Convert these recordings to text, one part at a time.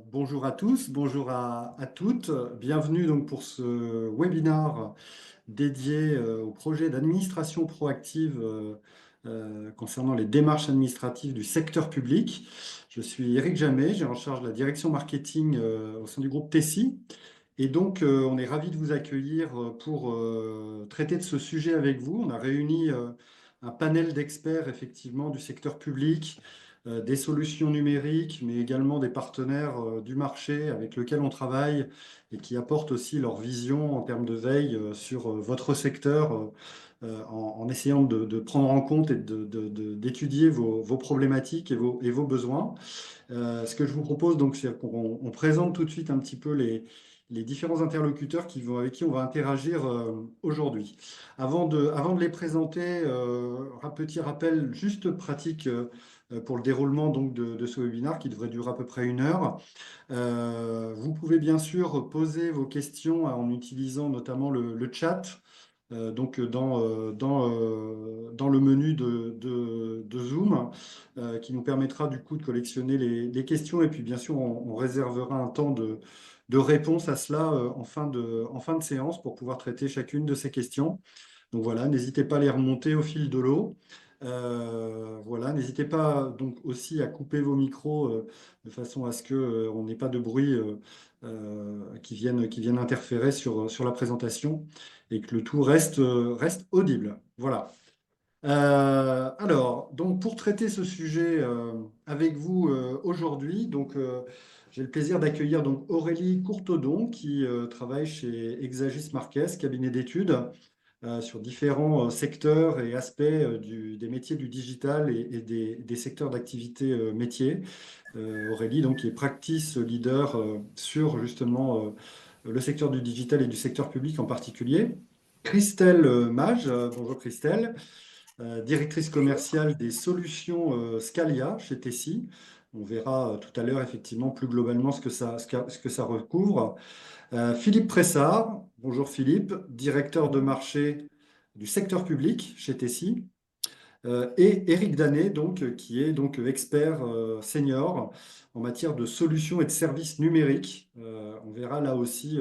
Bonjour à tous, bonjour à toutes. Bienvenue donc pour ce webinaire dédié au projet d'administration proactive concernant les démarches administratives du secteur public. Je suis Éric Jamet, j'ai en charge la direction marketing au sein du groupe Tessi. Et donc, on est ravis de vous accueillir pour traiter de ce sujet avec vous. On a réuni un panel d'experts, effectivement, du secteur public, des solutions numériques, mais également des partenaires du marché avec lesquels on travaille et qui apportent aussi leur vision en termes de veille sur votre secteur, en essayant de prendre en compte et d'étudier vos problématiques et vos besoins. Ce que je vous propose, donc, c'est qu'on présente tout de suite un petit peu les différents interlocuteurs avec qui on va interagir aujourd'hui. Avant de les présenter, un petit rappel juste pratique pour le déroulement donc, de ce webinaire qui devrait durer à peu près 1 heure. Vous pouvez bien sûr poser vos questions en utilisant notamment le chat. Donc dans le menu de Zoom, qui nous permettra du coup de collectionner les questions. Et puis bien sûr, on réservera un temps de réponse à cela en fin de séance pour pouvoir traiter chacune de ces questions. Donc voilà, n'hésitez pas à les remonter au fil de l'eau. Voilà, n'hésitez pas donc aussi à couper vos micros de façon à ce que on n'ait pas de bruit qui viennent interférer sur la présentation et que le tout reste audible. Voilà. Alors, donc pour traiter ce sujet avec vous aujourd'hui, j'ai le plaisir d'accueillir donc Aurélie Courtodon qui travaille chez Exagis Marquez, cabinet d'études sur différents secteurs et aspects des métiers du digital et des secteurs d'activité métiers. Aurélie, donc, qui est practice leader sur justement le secteur du digital et du secteur public en particulier. Christelle Mage, bonjour Christelle, directrice commerciale des solutions Scalia chez Tessi. On verra tout à l'heure effectivement plus globalement ce que ça recouvre. Philippe Pressard, bonjour Philippe, directeur de marché du secteur public chez Tessi. Et Éric Danet, donc, qui est donc expert senior en matière de solutions et de services numériques. On verra là aussi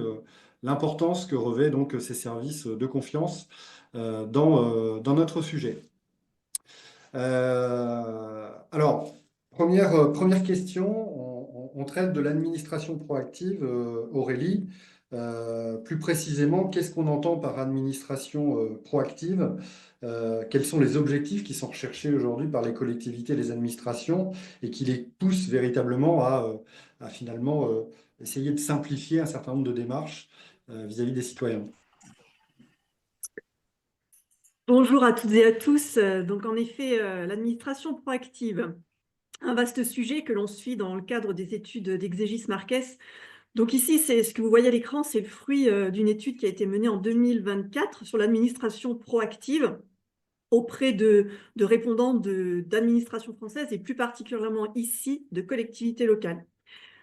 l'importance que revêt donc ces services de confiance dans notre sujet. Alors, première question, on traite de l'administration proactive, Aurélie. Plus précisément, qu'est-ce qu'on entend par administration proactive? Quels sont les objectifs qui sont recherchés aujourd'hui par les collectivités et les administrations et qui les poussent véritablement à finalement essayer de simplifier un certain nombre de démarches vis-à-vis des citoyens? Bonjour à toutes et à tous. Donc en effet, l'administration proactive, un vaste sujet que l'on suit dans le cadre des études d'Exégis Marquez. Donc ici, c'est ce que vous voyez à l'écran, c'est le fruit d'une étude qui a été menée en 2024 sur l'administration proactive auprès de répondants d'administration française et plus particulièrement ici de collectivités locales.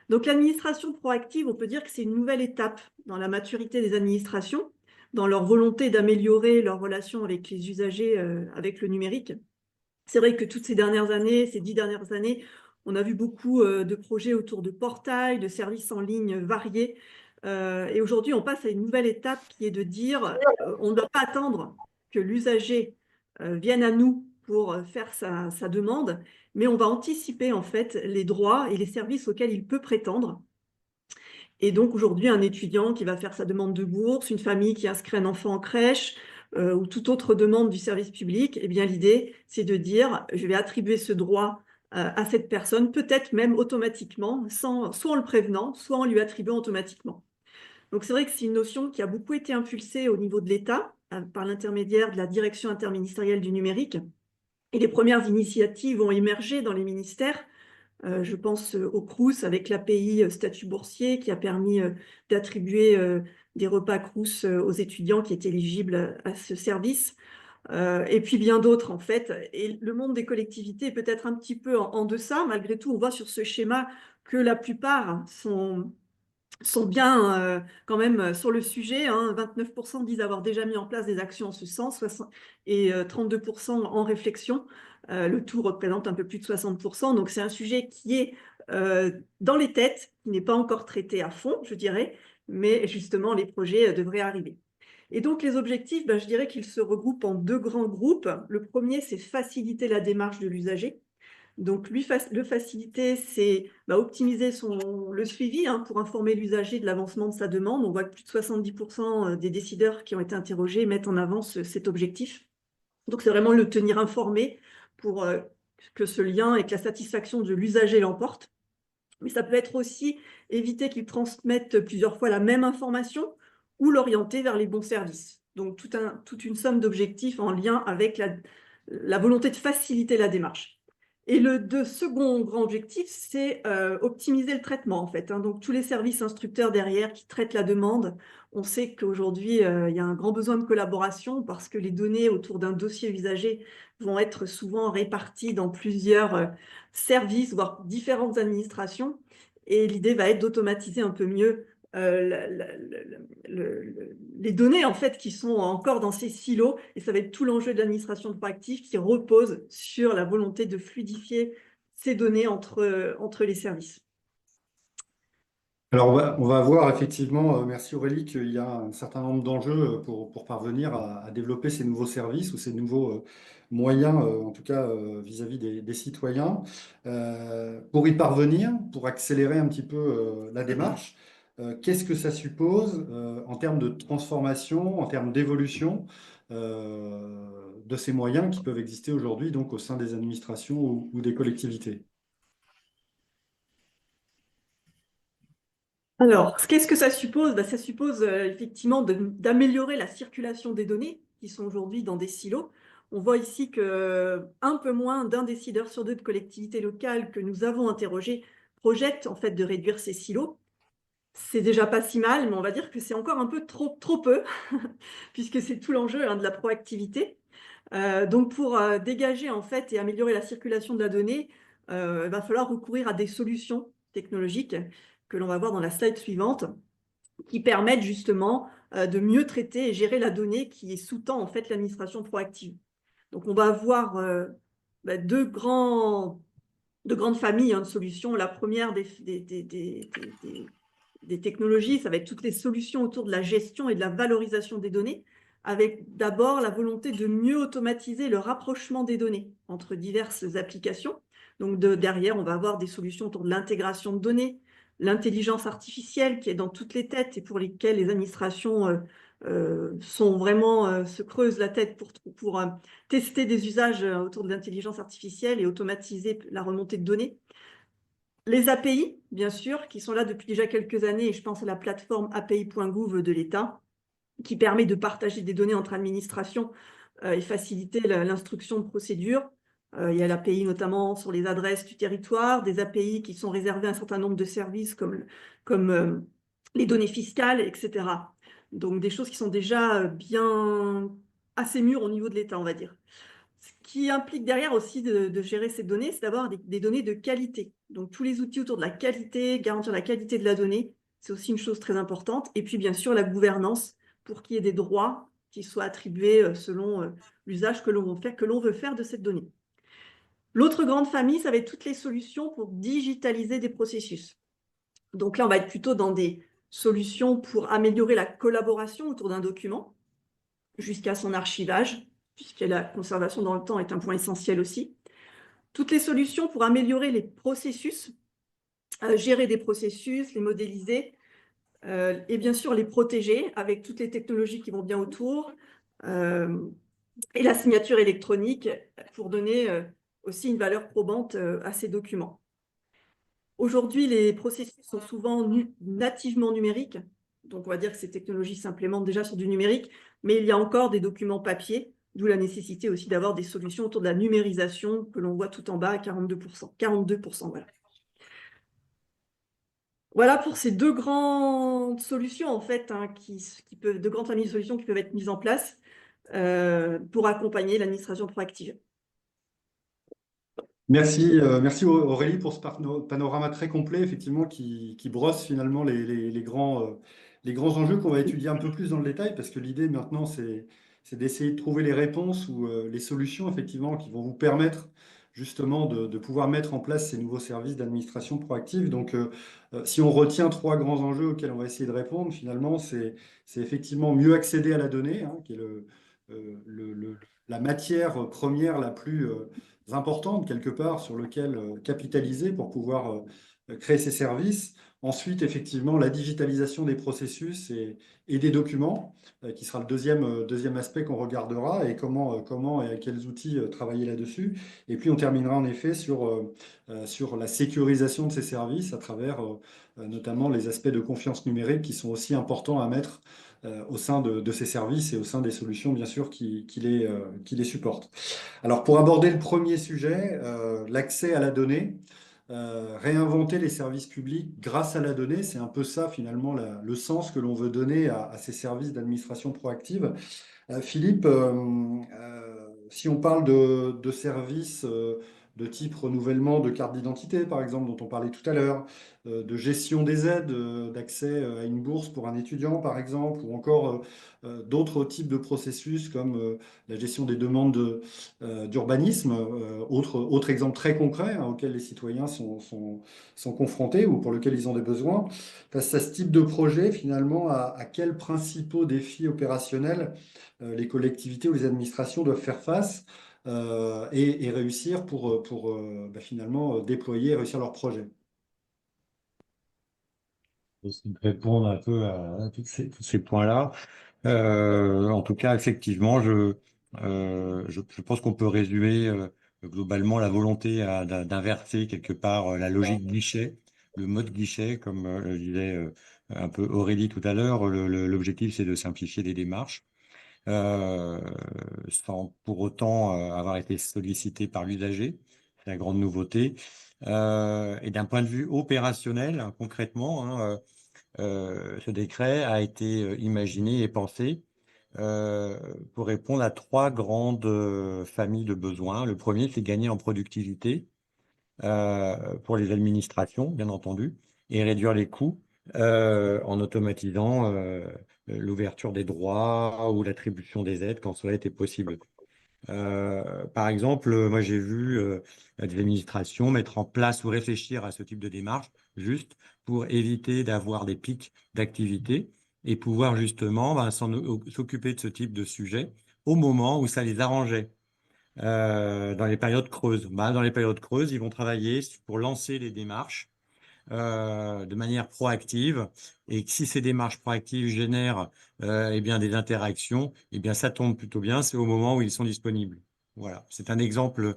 Donc l'administration proactive, on peut dire que c'est une nouvelle étape dans la maturité des administrations, dans leur volonté d'améliorer leurs relations avec les usagers, avec le numérique. C'est vrai que toutes ces dernières années, ces 10 dernières années, on a vu beaucoup de projets autour de portails, de services en ligne variés. Et aujourd'hui, on passe à une nouvelle étape qui est de dire on ne doit pas attendre que l'usager vienne à nous pour faire sa demande, mais on va anticiper en fait les droits et les services auxquels il peut prétendre. Et donc aujourd'hui, un étudiant qui va faire sa demande de bourse, une famille qui inscrit un enfant en crèche ou toute autre demande du service public, eh bien l'idée, c'est de dire je vais attribuer ce droit à cette personne, peut-être même automatiquement, soit en le prévenant, soit en lui attribuant automatiquement. Donc c'est vrai que c'est une notion qui a beaucoup été impulsée au niveau de l'État par l'intermédiaire de la direction interministérielle du numérique. Et les premières initiatives ont émergé dans les ministères. Je pense au Crous avec l'API statut boursier qui a permis d'attribuer des repas Crous aux étudiants qui étaient éligibles à ce service. Et puis bien d'autres en fait. Et le monde des collectivités est peut-être un petit peu en deçà. Malgré tout, on voit sur ce schéma que la plupart sont bien quand même sur le sujet. 29% disent avoir déjà mis en place des actions en ce sens et 32% en réflexion. Le tout représente un peu plus de 60%. Donc c'est un sujet qui est dans les têtes, qui n'est pas encore traité à fond, je dirais, mais justement, les projets devraient arriver. Et donc, les objectifs, je dirais qu'ils se regroupent en deux grands groupes. Le premier, c'est faciliter la démarche de l'usager. Donc, le faciliter, c'est optimiser le suivi pour informer l'usager de l'avancement de sa demande. On voit que plus de 70% des décideurs qui ont été interrogés mettent en avant cet objectif. Donc, c'est vraiment le tenir informé pour que ce lien et que la satisfaction de l'usager l'emporte. Mais ça peut être aussi éviter qu'il transmette plusieurs fois la même information ou l'orienter vers les bons services. Donc, toute une somme d'objectifs en lien avec la volonté de faciliter la démarche. Et le second grand objectif, c'est optimiser le traitement, en fait. Donc, tous les services instructeurs derrière qui traitent la demande, on sait qu'aujourd'hui, il y a un grand besoin de collaboration parce que les données autour d'un dossier usager vont être souvent réparties dans plusieurs services, voire différentes administrations. Et l'idée va être d'automatiser un peu mieux les données en fait qui sont encore dans ces silos, et ça va être tout l'enjeu de l'administration proactive qui repose sur la volonté de fluidifier ces données entre les services. Alors, on va voir effectivement, merci Aurélie, qu'il y a un certain nombre d'enjeux pour parvenir à développer ces nouveaux services ou ces nouveaux moyens, en tout cas vis-à-vis des citoyens. Pour y parvenir, pour accélérer un petit peu la démarche, qu'est-ce que ça suppose en termes de transformation, en termes d'évolution de ces moyens qui peuvent exister aujourd'hui donc au sein des administrations ou des collectivités? Alors, qu'est-ce que ça suppose? Ça suppose effectivement d'améliorer la circulation des données qui sont aujourd'hui dans des silos. On voit ici que un peu moins d'un décideur sur deux de collectivités locales que nous avons interrogées projette en fait de réduire ces silos. C'est déjà pas si mal, mais on va dire que c'est encore un peu trop peu, puisque c'est tout l'enjeu de la proactivité. Donc pour dégager en fait et améliorer la circulation de la donnée, il va falloir recourir à des solutions technologiques que l'on va voir dans la slide suivante, qui permettent justement de mieux traiter et gérer la donnée qui sous-tend en fait l'administration proactive. Donc on va avoir deux grandes familles de solutions. La première des technologies, ça va être toutes les solutions autour de la gestion et de la valorisation des données, avec d'abord la volonté de mieux automatiser le rapprochement des données entre diverses applications. Donc derrière, on va avoir des solutions autour de l'intégration de données, l'intelligence artificielle qui est dans toutes les têtes et pour lesquelles les administrations sont vraiment, se creusent la tête pour tester des usages autour de l'intelligence artificielle et automatiser la remontée de données. Les API, bien sûr, qui sont là depuis déjà quelques années, et je pense à la plateforme API.gouv de l'État, qui permet de partager des données entre administrations et faciliter l'instruction de procédures. Il y a l'API notamment sur les adresses du territoire, des API qui sont réservées à un certain nombre de services comme les données fiscales, etc. Donc des choses qui sont déjà bien assez mûres au niveau de l'État, on va dire. Ce qui implique derrière aussi de gérer ces données, c'est d'avoir des données de qualité. Donc tous les outils autour de la qualité, garantir la qualité de la donnée, c'est aussi une chose très importante. Et puis bien sûr la gouvernance pour qu'il y ait des droits qui soient attribués selon l'usage que l'on veut faire de cette donnée. L'autre grande famille, ça va être toutes les solutions pour digitaliser des processus. Donc là, on va être plutôt dans des solutions pour améliorer la collaboration autour d'un document jusqu'à son archivage, puisque la conservation dans le temps est un point essentiel aussi. Toutes les solutions pour améliorer les processus, gérer des processus, les modéliser, et bien sûr les protéger avec toutes les technologies qui vont bien autour, et la signature électronique pour donner aussi une valeur probante à ces documents. Aujourd'hui, les processus sont souvent nativement numériques, donc on va dire que ces technologies s'implémentent déjà sur du numérique, mais il y a encore des documents papier, d'où la nécessité aussi d'avoir des solutions autour de la numérisation que l'on voit tout en bas à 42%. 42%, voilà. Voilà pour ces deux grandes solutions, en fait, deux grandes familles de solutions qui peuvent être mises en place pour accompagner l'administration proactive. Merci, merci Aurélie pour ce panorama très complet, effectivement, qui brosse finalement les grands enjeux qu'on va étudier un peu plus dans le détail, parce que l'idée maintenant, c'est d'essayer de trouver les réponses ou les solutions, effectivement, qui vont vous permettre justement de pouvoir mettre en place ces nouveaux services d'administration proactive. Donc, si on retient trois grands enjeux auxquels on va essayer de répondre, finalement, c'est effectivement mieux accéder à la donnée, hein, qui est la matière première la plus importante, quelque part, sur lequel capitaliser pour pouvoir créer ces services. Ensuite, effectivement, la digitalisation des processus et des documents, qui sera le deuxième aspect qu'on regardera, et comment et avec quels outils travailler là-dessus. Et puis, on terminera en effet sur la sécurisation de ces services à travers notamment les aspects de confiance numérique qui sont aussi importants à mettre au sein de ces services et au sein des solutions, bien sûr, qui les supportent. Alors, pour aborder le premier sujet, l'accès à la donnée, réinventer les services publics grâce à la donnée, c'est un peu ça, finalement, le sens que l'on veut donner à ces services d'administration proactive. Philippe, si on parle de services de type renouvellement de carte d'identité, par exemple, dont on parlait tout à l'heure, de gestion des aides, d'accès à une bourse pour un étudiant, par exemple, ou encore d'autres types de processus comme la gestion des demandes d'urbanisme, autre exemple très concret hein, auquel les citoyens sont confrontés ou pour lequel ils ont des besoins. Face à ce type de projet, finalement, à quels principaux défis opérationnels les collectivités ou les administrations doivent faire face et réussir pour finalement déployer et réussir leur projet. Essayer de répondre un peu à tous ces points-là. En tout cas, effectivement, je pense qu'on peut résumer globalement la volonté d'inverser quelque part la logique guichet, le mode guichet, comme le disait un peu Aurélie tout à l'heure. L'objectif, c'est de simplifier les démarches euh, sans pour autant avoir été sollicité par l'usager. C'est la grande nouveauté. Et d'un point de vue opérationnel, hein, concrètement, hein, ce décret a été imaginé et pensé euh, pour répondre à trois grandes familles de besoins. Le premier, c'est gagner en productivité pour les administrations, bien entendu, et réduire les coûts en automatisant l'ouverture des droits ou l'attribution des aides quand cela était possible. Par exemple, moi j'ai vu des administrations mettre en place ou réfléchir à ce type de démarche juste pour éviter d'avoir des pics d'activité et pouvoir justement s'occuper de ce type de sujet au moment où ça les arrangeait. Dans les périodes creuses. Dans les périodes creuses, ils vont travailler pour lancer les démarches de manière proactive. Et si ces démarches proactives génèrent eh bien, des interactions, eh bien, ça tombe plutôt bien, c'est au moment où ils sont disponibles. Voilà, c'est un exemple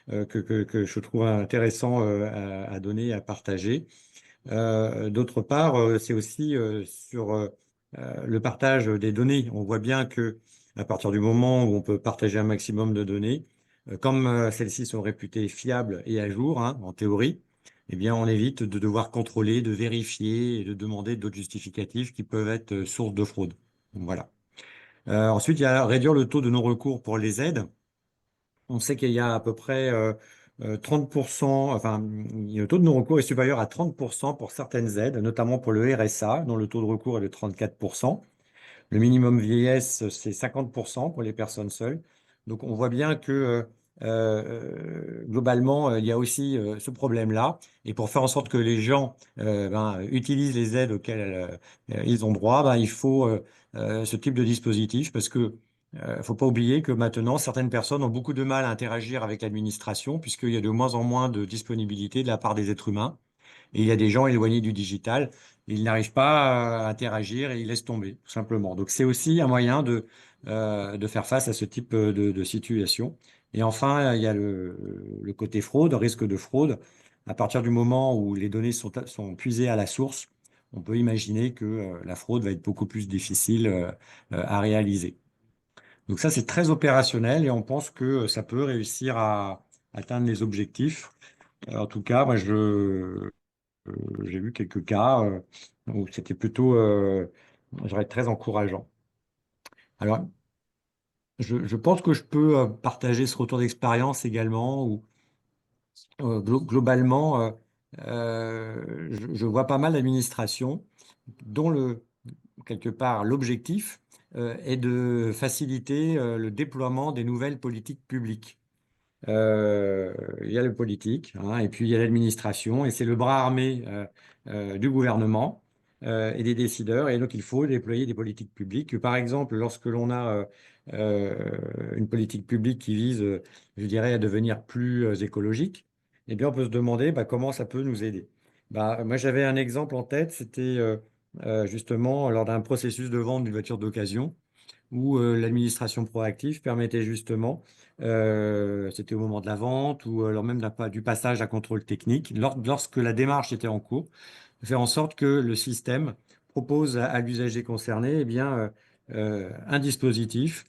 que je trouve intéressant à donner, à partager. D'autre part, c'est aussi sur le partage des données. On voit bien que à partir du moment où on peut partager un maximum de données, comme celles-ci sont réputées fiables et à jour, hein, en théorie, eh bien, on évite de devoir contrôler, de vérifier et de demander d'autres justificatifs qui peuvent être source de fraude. Donc, voilà. Ensuite, il y a réduire le taux de non-recours pour les aides. On sait qu'il y a à peu près 30%, enfin, le taux de non-recours est supérieur à 30% pour certaines aides, notamment pour le RSA, dont le taux de recours est de 34%. Le minimum vieillesse, c'est 50% pour les personnes seules. Donc, on voit bien que globalement, il y a aussi ce problème-là. Et pour faire en sorte que les gens utilisent les aides auxquelles ils ont droit, il faut ce type de dispositif parce que faut pas oublier que maintenant, certaines personnes ont beaucoup de mal à interagir avec l'administration puisqu'il y a de moins en moins de disponibilité de la part des êtres humains. Et il y a des gens éloignés du digital, ils n'arrivent pas à interagir et ils laissent tomber, tout simplement. Donc c'est aussi un moyen de faire face à ce type de situation. Et enfin, il y a le côté fraude, risque de fraude. À partir du moment où les données sont puisées à la source, on peut imaginer que la fraude va être beaucoup plus difficile à réaliser. Donc ça, c'est très opérationnel et on pense que ça peut réussir à atteindre les objectifs. En tout cas, moi, j'ai vu quelques cas où c'était plutôt, je dirais, très encourageant. Alors, je pense que je peux partager ce retour d'expérience également, où globalement, je vois pas mal d'administrations dont quelque part, l'objectif est de faciliter le déploiement des nouvelles politiques publiques. il y a le politique, hein, et puis il y a l'administration, et c'est le bras armé du gouvernement et des décideurs. Et donc il faut déployer des politiques publiques. Par exemple, lorsque l'on a une politique publique qui vise, je dirais, à devenir plus écologique, eh bien on peut se demander bah, comment ça peut nous aider. Bah, moi j'avais un exemple en tête, c'était justement lors d'un processus de vente d'une voiture d'occasion où l'administration proactive permettait justement, c'était au moment de la vente ou lors même du passage à contrôle technique, lorsque la démarche était en cours, de faire en sorte que le système propose à l'usager concerné eh bien, un dispositif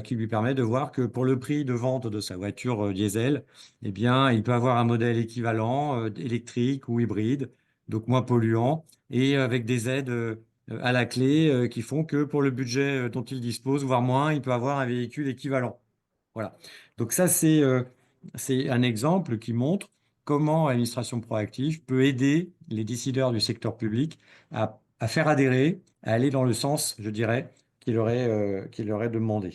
qui lui permet de voir que pour le prix de vente de sa voiture diesel, eh bien, il peut avoir un modèle équivalent, électrique ou hybride, donc moins polluant, et avec des aides à la clé qui font que pour le budget dont il dispose, voire moins, il peut avoir un véhicule équivalent. Voilà. Donc ça, c'est un exemple qui montre comment l'administration proactive peut aider les décideurs du secteur public à faire adhérer, à aller dans le sens, je dirais, qu'il aurait demandé.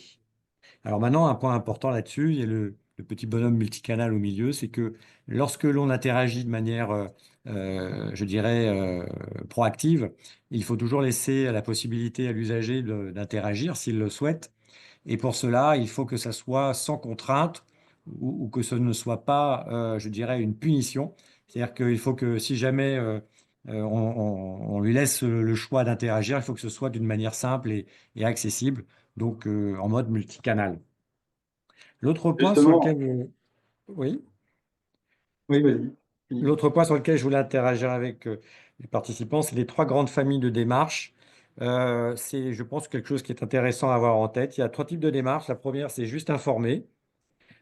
Alors maintenant, un point important là-dessus, il y a le petit bonhomme multicanal au milieu, c'est que lorsque l'on interagit de manière, je dirais, proactive, il faut toujours laisser la possibilité à l'usager d'interagir s'il le souhaite. Et pour cela, il faut que ça soit sans contrainte ou que ce ne soit pas, je dirais, une punition. C'est-à-dire qu'il faut que si jamais on lui laisse le choix d'interagir, il faut que ce soit d'une manière simple et accessible, donc en mode multicanal. L'autre point sur Justement, lequel, oui, oui, vas-y. Philippe. l'autre point sur lequel je voulais interagir avec les participants, c'est les trois grandes familles de démarches. C'est, je pense, quelque chose qui est intéressant à avoir en tête. Il y a trois types de démarches. La première, c'est juste informer.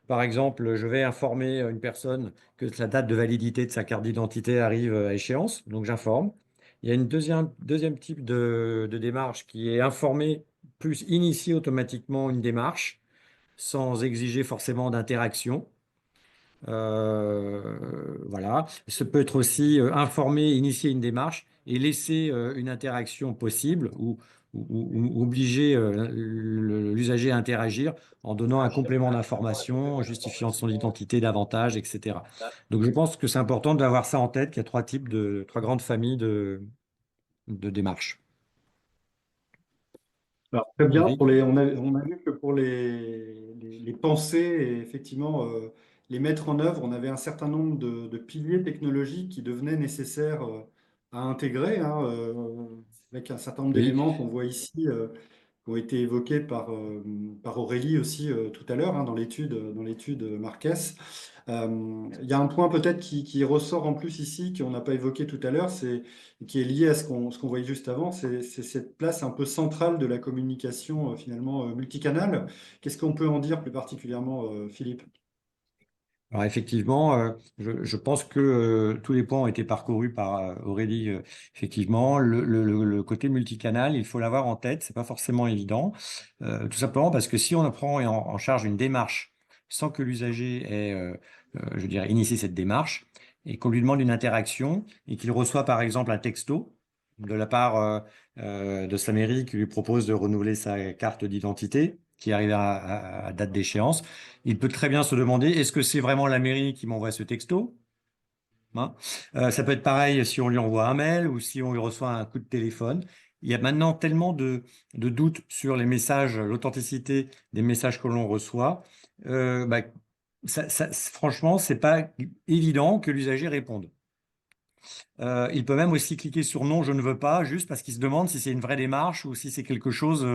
Par exemple, je vais informer une personne que la date de validité de sa carte d'identité arrive à échéance, donc j'informe. Il y a une deuxième type de démarche qui est informer plus initier automatiquement une démarche sans exiger forcément d'interaction. Voilà. Ce peut être aussi informer, initier une démarche et laisser une interaction possible ou obliger l'usager à interagir en donnant un complément d'information, justifiant son identité davantage, etc. Donc je pense que c'est important d'avoir ça en tête, qu'il y a trois grandes familles de démarches. Alors, très bien. Eric? On a vu que pour les pensées et effectivement les mettre en œuvre, on avait un certain nombre de piliers technologiques qui devenaient nécessaires à intégrer, hein, avec un certain nombre Oui. d'éléments qu'on voit ici, qui ont été évoqués par Aurélie aussi tout à l'heure, hein, dans l'étude Marquez. Il y a un point peut-être qui ressort en plus ici, qu'on n'a pas évoqué tout à l'heure, qui est lié à ce qu'on voyait juste avant, c'est cette place un peu centrale de la communication finalement multicanal. Qu'est-ce qu'on peut en dire plus particulièrement, Philippe? Alors effectivement, je pense que tous les points ont été parcourus par Aurélie. Effectivement, le côté multicanal, il faut l'avoir en tête. C'est pas forcément évident, tout simplement parce que si on prend en charge une démarche sans que l'usager ait, je dirais, initié cette démarche et qu'on lui demande une interaction et qu'il reçoit par exemple un texto de la part de sa mairie qui lui propose de renouveler sa carte d'identité qui arrive à date d'échéance. Il peut très bien se demander, est-ce que c'est vraiment la mairie qui m'envoie ce texto? Hein. Ça peut être pareil si on lui envoie un mail ou si on lui reçoit un coup de téléphone. Il y a maintenant tellement de doutes sur les messages, l'authenticité des messages que l'on reçoit. Bah, franchement, c'est pas évident que l'usager réponde. Il peut même aussi cliquer sur non, je ne veux pas, juste parce qu'il se demande si c'est une vraie démarche ou si c'est quelque chose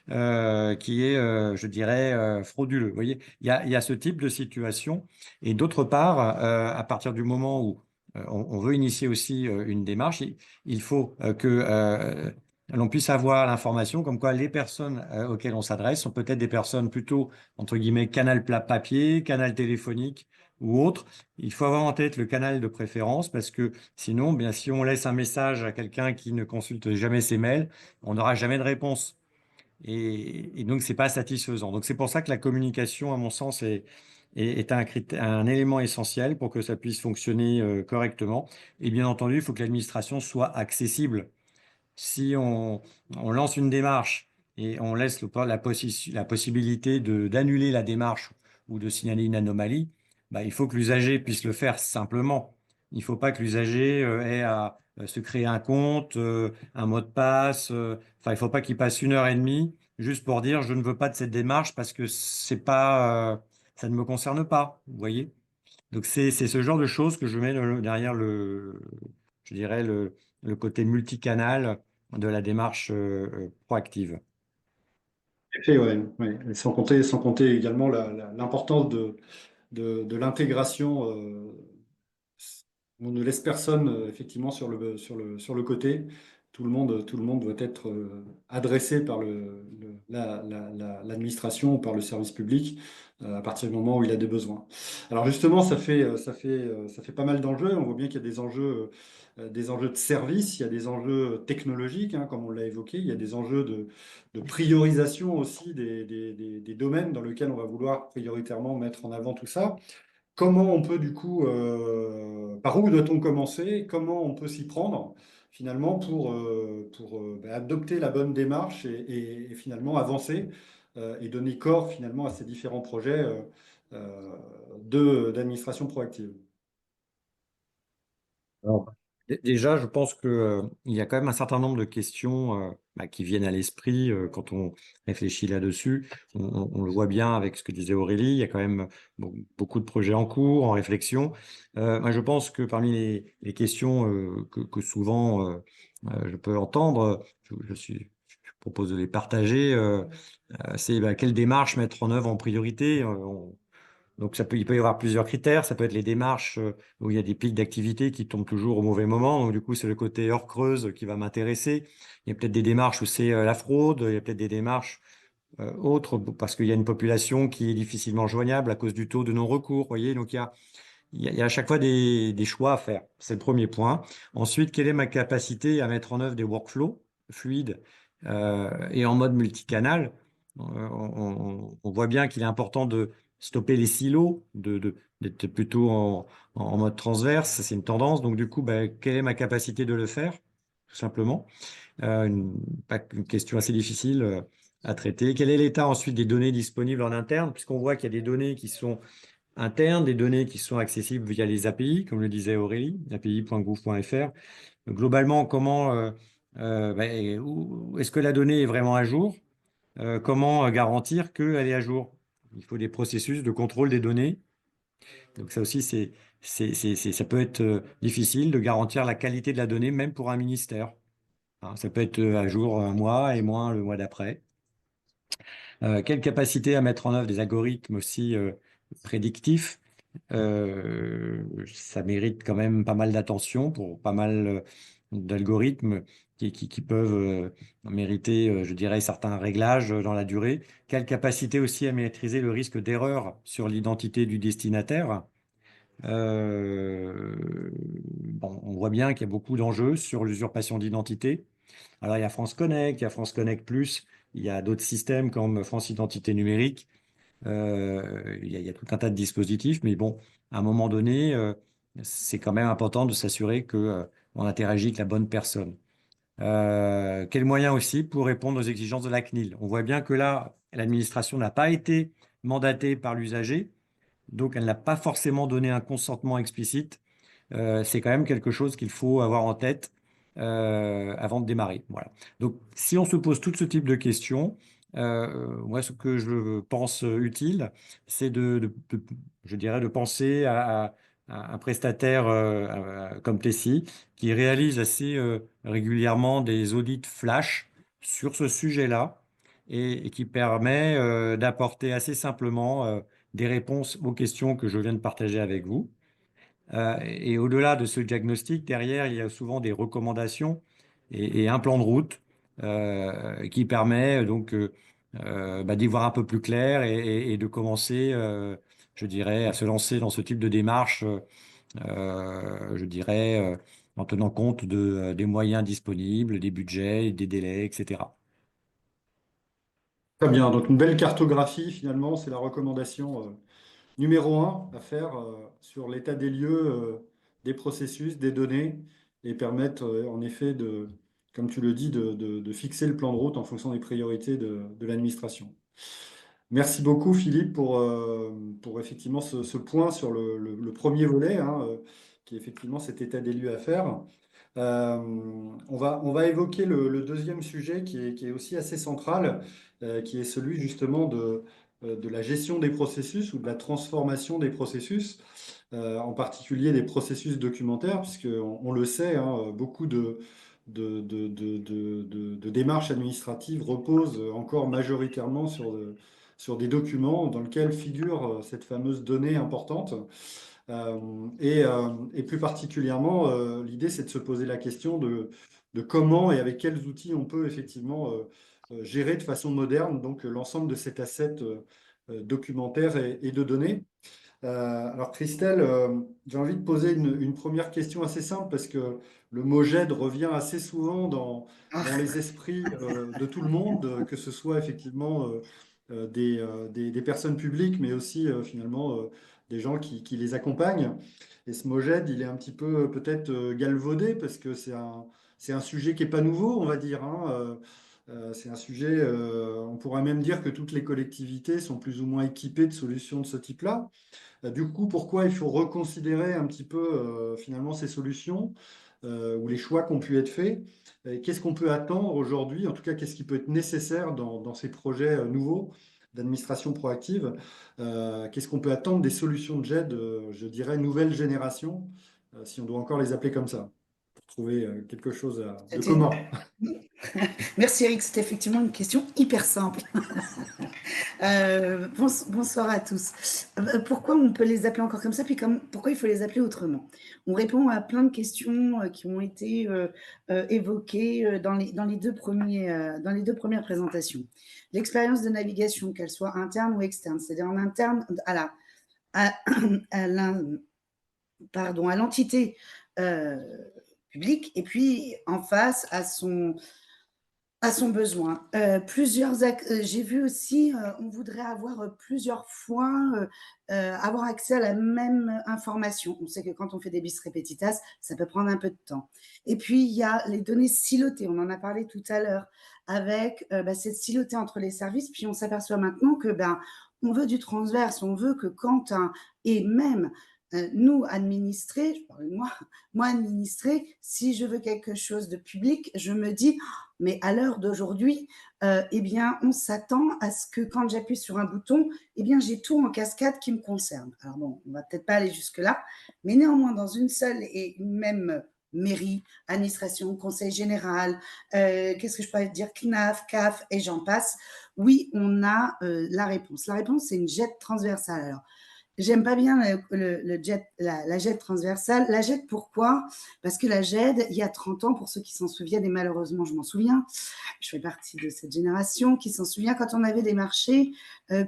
qui est, je dirais, frauduleux. Vous voyez, il y a ce type de situation. Et d'autre part, à partir du moment où on veut initier aussi une démarche, il faut que l'on puisse avoir l'information comme quoi les personnes auxquelles on s'adresse sont peut-être des personnes plutôt, entre guillemets, canal plat papier, canal téléphonique ou autre. Il faut avoir en tête le canal de préférence parce que sinon, bien, si on laisse un message à quelqu'un qui ne consulte jamais ses mails, on n'aura jamais de réponse. Et donc, c'est pas satisfaisant. Donc, c'est pour ça que la communication, à mon sens, est un élément essentiel pour que ça puisse fonctionner correctement. Et bien entendu, il faut que l'administration soit accessible. Si on lance une démarche et on laisse la possibilité d'annuler la démarche ou de signaler une anomalie, bah, il faut que l'usager puisse le faire simplement. Il ne faut pas que l'usager ait à se créer un compte, un mot de passe. Enfin, il ne faut pas qu'il passe 1 heure et demie juste pour dire je ne veux pas de cette démarche parce que c'est pas, ça ne me concerne pas. Vous voyez? Donc c'est ce genre de choses que je mets derrière je dirais le côté multicanal de la démarche proactive. Et ouais, ouais. Et sans compter également l'importance de l'intégration. On ne laisse personne effectivement sur le côté. Tout le monde doit être adressé par l'administration ou par le service public à partir du moment où il a des besoins. Alors justement, ça fait pas mal d'enjeux. On voit bien qu'il y a des enjeux de service, il y a des enjeux technologiques, hein, comme on l'a évoqué, il y a des enjeux de priorisation aussi des domaines dans lesquels on va vouloir prioritairement mettre en avant tout ça. Comment on peut du coup, par où doit-on commencer? Comment on peut s'y prendre finalement pour adopter la bonne démarche et finalement avancer et donner corps finalement à ces différents projets d'administration proactive? Alors, déjà, je pense que, il y a quand même un certain nombre de questions bah, qui viennent à l'esprit quand on réfléchit là-dessus. On le voit bien avec ce que disait Aurélie, il y a quand même beaucoup de projets en cours, en réflexion. Moi, je pense que parmi les questions que souvent je peux entendre, je propose de les partager, c'est bah, quelle démarche mettre en œuvre en priorité. Donc il peut y avoir plusieurs critères. Ça peut être les démarches où il y a des pics d'activité qui tombent toujours au mauvais moment. Donc du coup, c'est le côté heure creuse qui va m'intéresser. Il y a peut-être des démarches où c'est la fraude. Il y a peut-être des démarches autres parce qu'il y a une population qui est difficilement joignable à cause du taux de non-recours. Voyez, donc il y a à chaque fois des choix à faire. C'est le premier point. Ensuite, quelle est ma capacité à mettre en œuvre des workflows fluides et en mode multicanal? On voit bien qu'il est important de stopper les silos, d'être plutôt en mode transverse. C'est une tendance. Donc, du coup, ben, quelle est ma capacité de le faire? Tout simplement. Une question assez difficile à traiter. Quel est l'état ensuite des données disponibles en interne? Puisqu'on voit qu'il y a des données qui sont internes, des données qui sont accessibles via les API, comme le disait Aurélie, api.gouv.fr. Globalement, comment est-ce que la donnée est vraiment à jour? Comment garantir qu'elle est à jour? Il faut des processus de contrôle des données. Donc ça aussi, ça peut être difficile de garantir la qualité de la donnée, même pour un ministère. Hein, ça peut être à jour un mois et moins le mois d'après. Quelle capacité à mettre en œuvre des algorithmes aussi prédictifs? Ça mérite quand même pas mal d'attention pour pas mal d'algorithmes qui peuvent mériter, je dirais, certains réglages dans la durée. Quelle capacité aussi à maîtriser le risque d'erreur sur l'identité du destinataire? Bon, on voit bien qu'il y a beaucoup d'enjeux sur l'usurpation d'identité. Alors, il y a France Connect, il y a France Connect Plus, il y a d'autres systèmes comme France Identité Numérique. Il y a tout un tas de dispositifs, mais bon, à un moment donné, c'est quand même important de s'assurer que, on interagit avec la bonne personne. Quels moyens aussi pour répondre aux exigences de la CNIL? On voit bien que là, l'administration n'a pas été mandatée par l'usager, donc elle n'a pas forcément donné un consentement explicite. C'est quand même quelque chose qu'il faut avoir en tête avant de démarrer. Voilà. Donc, si on se pose tout ce type de questions, moi, ce que je pense utile, c'est je dirais, de penser à un prestataire comme Tessie qui réalise assez régulièrement des audits flash sur ce sujet-là et qui permet d'apporter assez simplement des réponses aux questions que je viens de partager avec vous. Et au-delà de ce diagnostic, derrière, il y a souvent des recommandations et un plan de route qui permet donc d'y voir un peu plus clair et de commencer, je dirais, à se lancer dans ce type de démarche, je dirais, en tenant compte des moyens disponibles, des budgets, des délais, etc. Très bien, donc une belle cartographie finalement, c'est la recommandation numéro un à faire sur l'état des lieux, des processus, des données, et permettre en effet comme tu le dis, de fixer le plan de route en fonction des priorités de l'administration. Merci beaucoup, Philippe, pour effectivement ce point sur le premier volet, hein, qui est effectivement cet état des lieux à faire. Euh, on va évoquer le deuxième sujet qui est aussi assez central, qui est celui justement de la gestion des processus ou de la transformation des processus, en particulier des processus documentaires, puisque on le sait, hein, beaucoup de démarches administratives reposent encore majoritairement sur des documents dans lesquels figure cette fameuse donnée importante. Et plus particulièrement, l'idée, c'est de se poser la question de comment et avec quels outils on peut effectivement gérer de façon moderne donc l'ensemble de cet asset documentaire et de données. Alors Christelle, j'ai envie de poser une première question assez simple parce que le mot GED revient assez souvent dans les esprits de tout le monde, que ce soit effectivement des personnes publiques, mais aussi finalement des gens qui les accompagnent. Et ce mot GED, il est un petit peu peut-être galvaudé parce que c'est un sujet qui n'est pas nouveau, on va dire, hein. C'est un sujet, on pourrait même dire que toutes les collectivités sont plus ou moins équipées de solutions de ce type-là. Du coup, pourquoi il faut reconsidérer un petit peu finalement ces solutions ou les choix qui ont pu être faits? Et qu'est-ce qu'on peut attendre aujourd'hui? En tout cas, qu'est-ce qui peut être nécessaire dans ces projets nouveaux d'administration proactive? Qu'est-ce qu'on peut attendre des solutions de GED, je dirais, nouvelle génération, si on doit encore les appeler comme ça, pour trouver quelque chose de C'était- commun? Merci Eric, c'était effectivement une question hyper simple. Bonsoir à tous. Pourquoi on peut les appeler encore comme ça, puis pourquoi il faut les appeler autrement? On répond à plein de questions qui ont été évoquées dans les deux premières présentations. L'expérience de navigation, qu'elle soit interne ou externe, c'est-à-dire en interne à, à à l'entité publique, et puis en face à son besoin. J'ai vu aussi, on voudrait avoir plusieurs fois, avoir accès à la même information. On sait que quand on fait des bis repetitas, ça peut prendre un peu de temps. Et puis, il y a les données silotées, on en a parlé tout à l'heure, avec cette silotée entre les services, puis on s'aperçoit maintenant que on veut du transverse, on veut que quand et même nous, administrés, je parle de moi, administré, si je veux quelque chose de public, je me dis, mais à l'heure d'aujourd'hui, eh bien, on s'attend à ce que quand j'appuie sur un bouton, eh bien, j'ai tout en cascade qui me concerne. Alors bon, on va peut-être pas aller jusque-là, mais néanmoins, dans une seule et une même mairie, administration, conseil général, qu'est-ce que je pourrais dire, CNAF, CAF, et j'en passe, oui, on a la réponse. La réponse, c'est une jette transversale. Alors, j'aime pas bien la JED transversale. La JED, pourquoi? Parce que la JED, il y a 30 ans, pour ceux qui s'en souviennent, et malheureusement, je m'en souviens, je fais partie de cette génération qui s'en souvient, quand on avait des marchés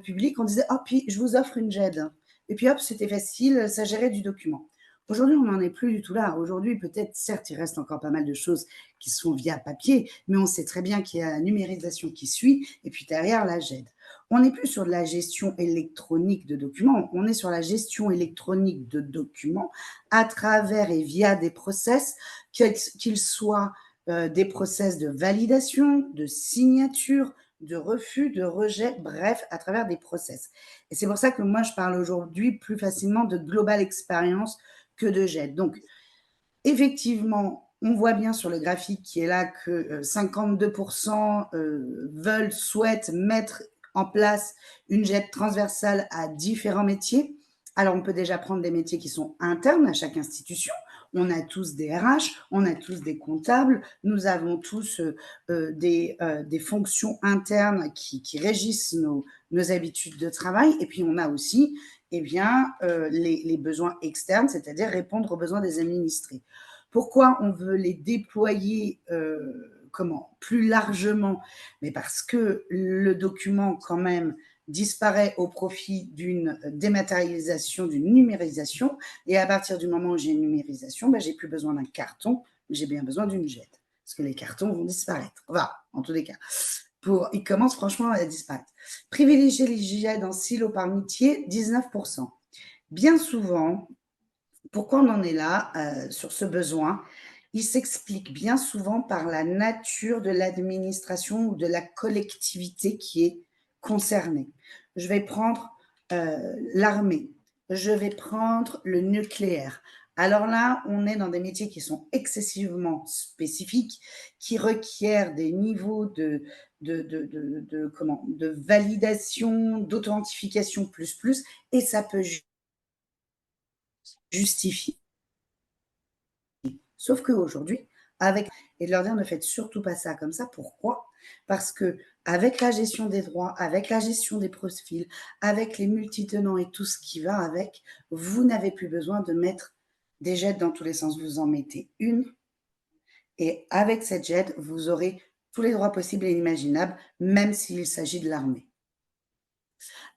publics, on disait, oh, puis je vous offre une JED. Et puis hop, c'était facile, ça gérait du document. Aujourd'hui, on n'en est plus du tout là. Aujourd'hui, peut-être, certes, il reste encore pas mal de choses qui se font via papier, mais on sait très bien qu'il y a la numérisation qui suit, et puis derrière, la JED. On n'est plus sur de la gestion électronique de documents, on est sur la gestion électronique de documents à travers et via des process, qu'ils soient des process de validation, de signature, de refus, de rejet, bref, à travers des process. Et c'est pour ça que moi, je parle aujourd'hui plus facilement de global experience que de GED. Donc, effectivement, on voit bien sur le graphique qui est là que 52% souhaitent mettre en place une JED transversale à différents métiers. Alors, on peut déjà prendre des métiers qui sont internes à chaque institution. On a tous des RH, on a tous des comptables, nous avons tous des fonctions internes qui régissent nos habitudes de travail. Et puis, on a aussi les besoins externes, c'est-à-dire répondre aux besoins des administrés. Pourquoi on veut les déployer plus largement? Mais parce que le document, quand même, disparaît au profit d'une dématérialisation, d'une numérisation. Et à partir du moment où j'ai une numérisation, j'ai plus besoin d'un carton, j'ai bien besoin d'une JED. Parce que les cartons vont disparaître. Enfin, en tous les cas. Ils commencent franchement à disparaître. Privilégier les JED en silo par métier, 19%. Bien souvent, pourquoi on en est là sur ce besoin? Il s'explique bien souvent par la nature de l'administration ou de la collectivité qui est concernée. je vais prendre l'armée, je vais prendre le nucléaire. Alors là, on est dans des métiers qui sont excessivement spécifiques, qui requièrent des niveaux de validation, d'authentification plus, et ça peut justifier. Sauf qu'aujourd'hui, et de leur dire ne faites surtout pas ça comme ça. Pourquoi? Parce que avec la gestion des droits, avec la gestion des profils, avec les multitenants et tout ce qui va avec, vous n'avez plus besoin de mettre des jets dans tous les sens. Vous en mettez une, et avec cette jet, vous aurez tous les droits possibles et imaginables, même s'il s'agit de l'armée.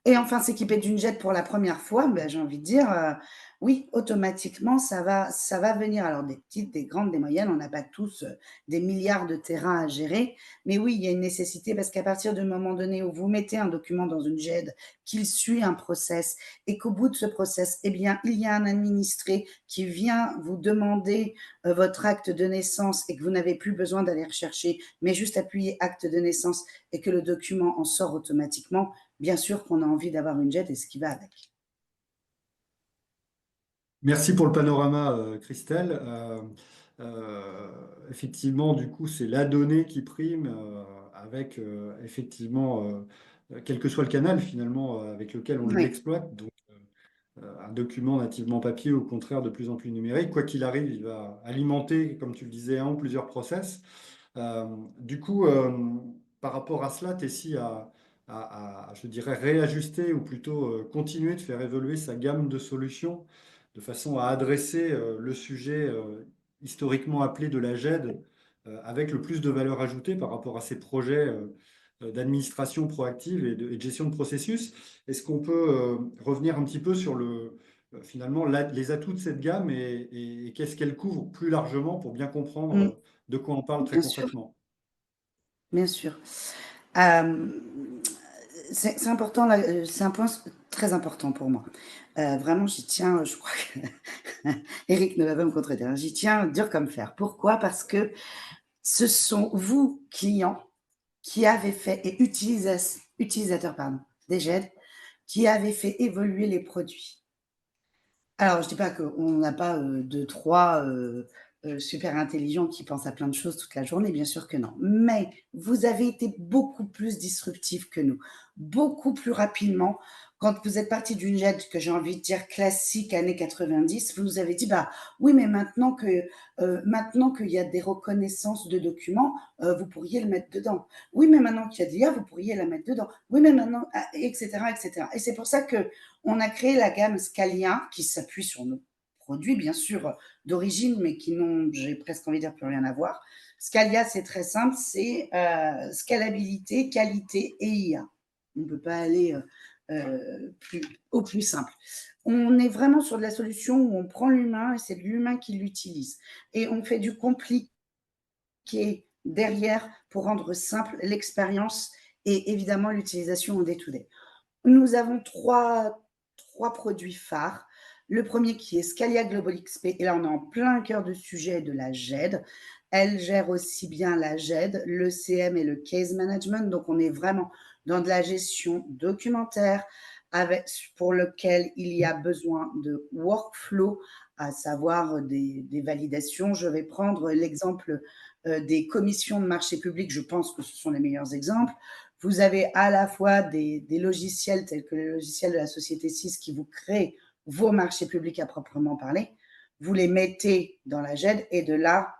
Et enfin, s'équiper d'une jet pour la première fois, ben, j'ai envie de dire, oui, automatiquement, ça va venir. Alors des petites, des grandes, des moyennes, on n'a pas tous, des milliards de terrains à gérer. Mais oui, il y a une nécessité parce qu'à partir du moment donné où vous mettez un document dans une JED, qu'il suit un process et qu'au bout de ce process, eh bien, il y a un administré qui vient vous demander, votre acte de naissance et que vous n'avez plus besoin d'aller rechercher, mais juste appuyer acte de naissance et que le document en sort automatiquement, bien sûr qu'on a envie d'avoir une jet et ce qui va avec. Merci pour le panorama, Christelle. Effectivement, du coup, c'est la donnée qui prime avec effectivement, quel que soit le canal finalement avec lequel on Oui, l'exploite. Donc, un document nativement papier, au contraire, de plus en plus numérique. Quoi qu'il arrive, il va alimenter, comme tu le disais, un ou plusieurs process. Du coup, par rapport à cela, Tessie je dirais, réajuster ou plutôt continuer de faire évoluer sa gamme de solutions de façon à adresser le sujet historiquement appelé de la GED avec le plus de valeur ajoutée par rapport à ces projets d'administration proactive et de gestion de processus. Est-ce qu'on peut revenir un petit peu sur finalement les atouts de cette gamme et qu'est-ce qu'elle couvre plus largement pour bien comprendre mmh, de quoi on parle très bien sûr, concrètement? bien sûr. Euh, c'est important, c'est un point très important pour moi. Vraiment, j'y tiens, je crois que Eric ne va pas me contredire, j'y tiens dur comme fer. Pourquoi? Parce que ce sont vous, clients, qui avez fait, et utilisateurs, pardon, des GED, qui avez fait évoluer les produits. Alors, je dis pas qu'on n'a pas, 2-3, super intelligents qui pensent à plein de choses toute la journée, bien sûr que non. Mais vous avez été beaucoup plus disruptifs que nous, beaucoup plus rapidement. Quand vous êtes partis d'une jet que j'ai envie de dire classique années 90, vous nous avez dit: «Bah, oui, mais maintenant qu'il y a des reconnaissances de documents, vous pourriez le mettre dedans. Oui, mais maintenant qu'il y a de l'IA, vous pourriez la mettre dedans. Oui, mais maintenant» et cetera et cetera. Et c'est pour ça que on a créé la gamme Scalia qui s'appuie sur nos produits, bien sûr, d'origine, mais qui n'ont, j'ai presque envie de dire, plus rien à voir. Scalia, c'est très simple, c'est scalabilité, qualité et IA. On ne peut pas aller au plus simple. On est vraiment sur de la solution où on prend l'humain et c'est l'humain qui l'utilise. Et on fait du compliqué derrière pour rendre simple l'expérience et évidemment l'utilisation en day-to-day. Nous avons trois produits phares. Le premier qui est Scalia Global XP, et là on est en plein cœur de sujet de la GED. Elle gère aussi bien la GED, le CM et le case management, donc on est vraiment dans de la gestion documentaire pour lequel il y a besoin de workflow, à savoir des validations. Je vais prendre l'exemple des commissions de marché public, je pense que ce sont les meilleurs exemples. Vous avez à la fois des logiciels tels que le logiciel de la société 6 qui vous crée vos marchés publics à proprement parler. Vous les mettez dans la GED et de là,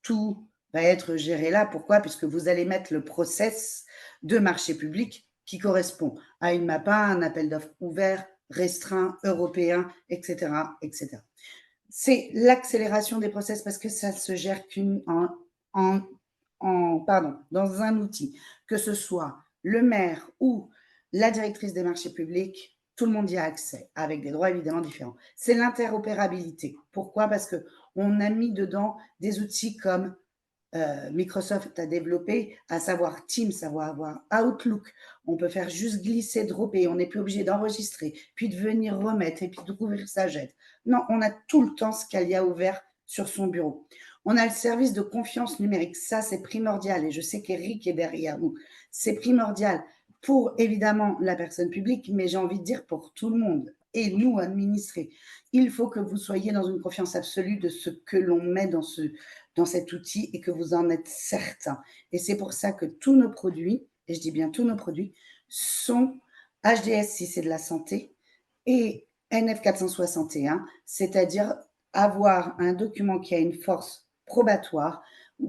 tout va être géré là. Pourquoi? Puisque vous allez mettre le process de marché public qui correspond à une MAPA, un appel d'offres ouvert, restreint, européen, etc., etc. C'est l'accélération des process parce que ça se gère en, dans un outil, que ce soit le maire ou la directrice des marchés publics, tout le monde y a accès, avec des droits évidemment différents. C'est l'interopérabilité. Pourquoi? Parce qu'on a mis dedans des outils comme Microsoft a développé, à savoir Teams, à savoir Outlook. On peut faire juste glisser, dropper. On n'est plus obligé d'enregistrer, puis de venir remettre et puis de rouvrir sa jette. Non, on a tout le temps Scalia ouvert sur son bureau. On a le service de confiance numérique. Ça, c'est primordial. Et je sais qu'Eric est derrière nous. C'est primordial. pour évidemment la personne publique, mais j'ai envie de dire pour tout le monde. Et nous, administrés, il faut que vous soyez dans une confiance absolue de ce que l'on met dans cet outil et que vous en êtes certain. Et c'est pour ça que tous nos produits, et je dis bien tous nos produits, sont HDS si c'est de la santé et NF 461, c'est-à-dire avoir un document qui a une force probatoire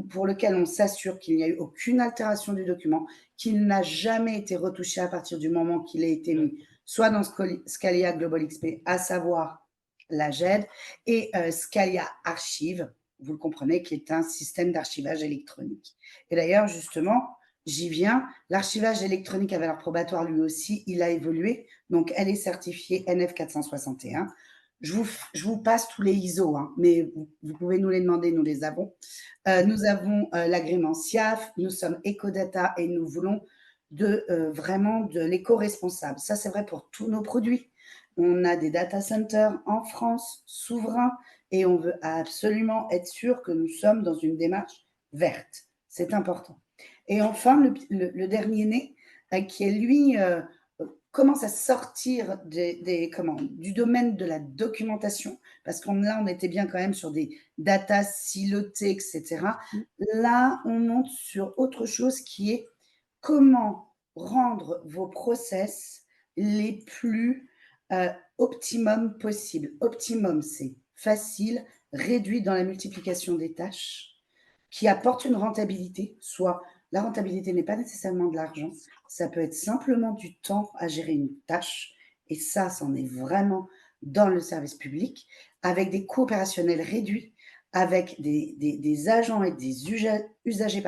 pour lequel on s'assure qu'il n'y a eu aucune altération du document, qu'il n'a jamais été retouché à partir du moment qu'il a été mis soit dans Scalia Global XP, à savoir la GED, et Scalia Archive, vous le comprenez, qui est un système d'archivage électronique. Et d'ailleurs, justement, j'y viens, l'archivage électronique à valeur probatoire, lui aussi, il a évolué, donc elle est certifiée NF 461. Je vous passe tous les ISO, hein, mais vous pouvez nous les demander, nous les avons. Nous avons l'agrément SIAF, nous sommes Ecodata et nous voulons vraiment de l'éco-responsable. Ça, c'est vrai pour tous nos produits. On a des data centers en France, souverains, et on veut absolument être sûr que nous sommes dans une démarche verte. C'est important. Et enfin, le dernier né, qui est lui, commence à sortir du domaine de la documentation, parce on était bien quand même sur des data silotées, etc. Là, on monte sur autre chose qui est comment rendre vos process les plus optimum possible. Optimum, c'est facile, réduit dans la multiplication des tâches, qui apporte une rentabilité, soit la rentabilité n'est pas nécessairement de l'argent, ça peut être simplement du temps à gérer une tâche, et ça, c'en est vraiment dans le service public, avec des coûts opérationnels réduits, avec des agents et des usagers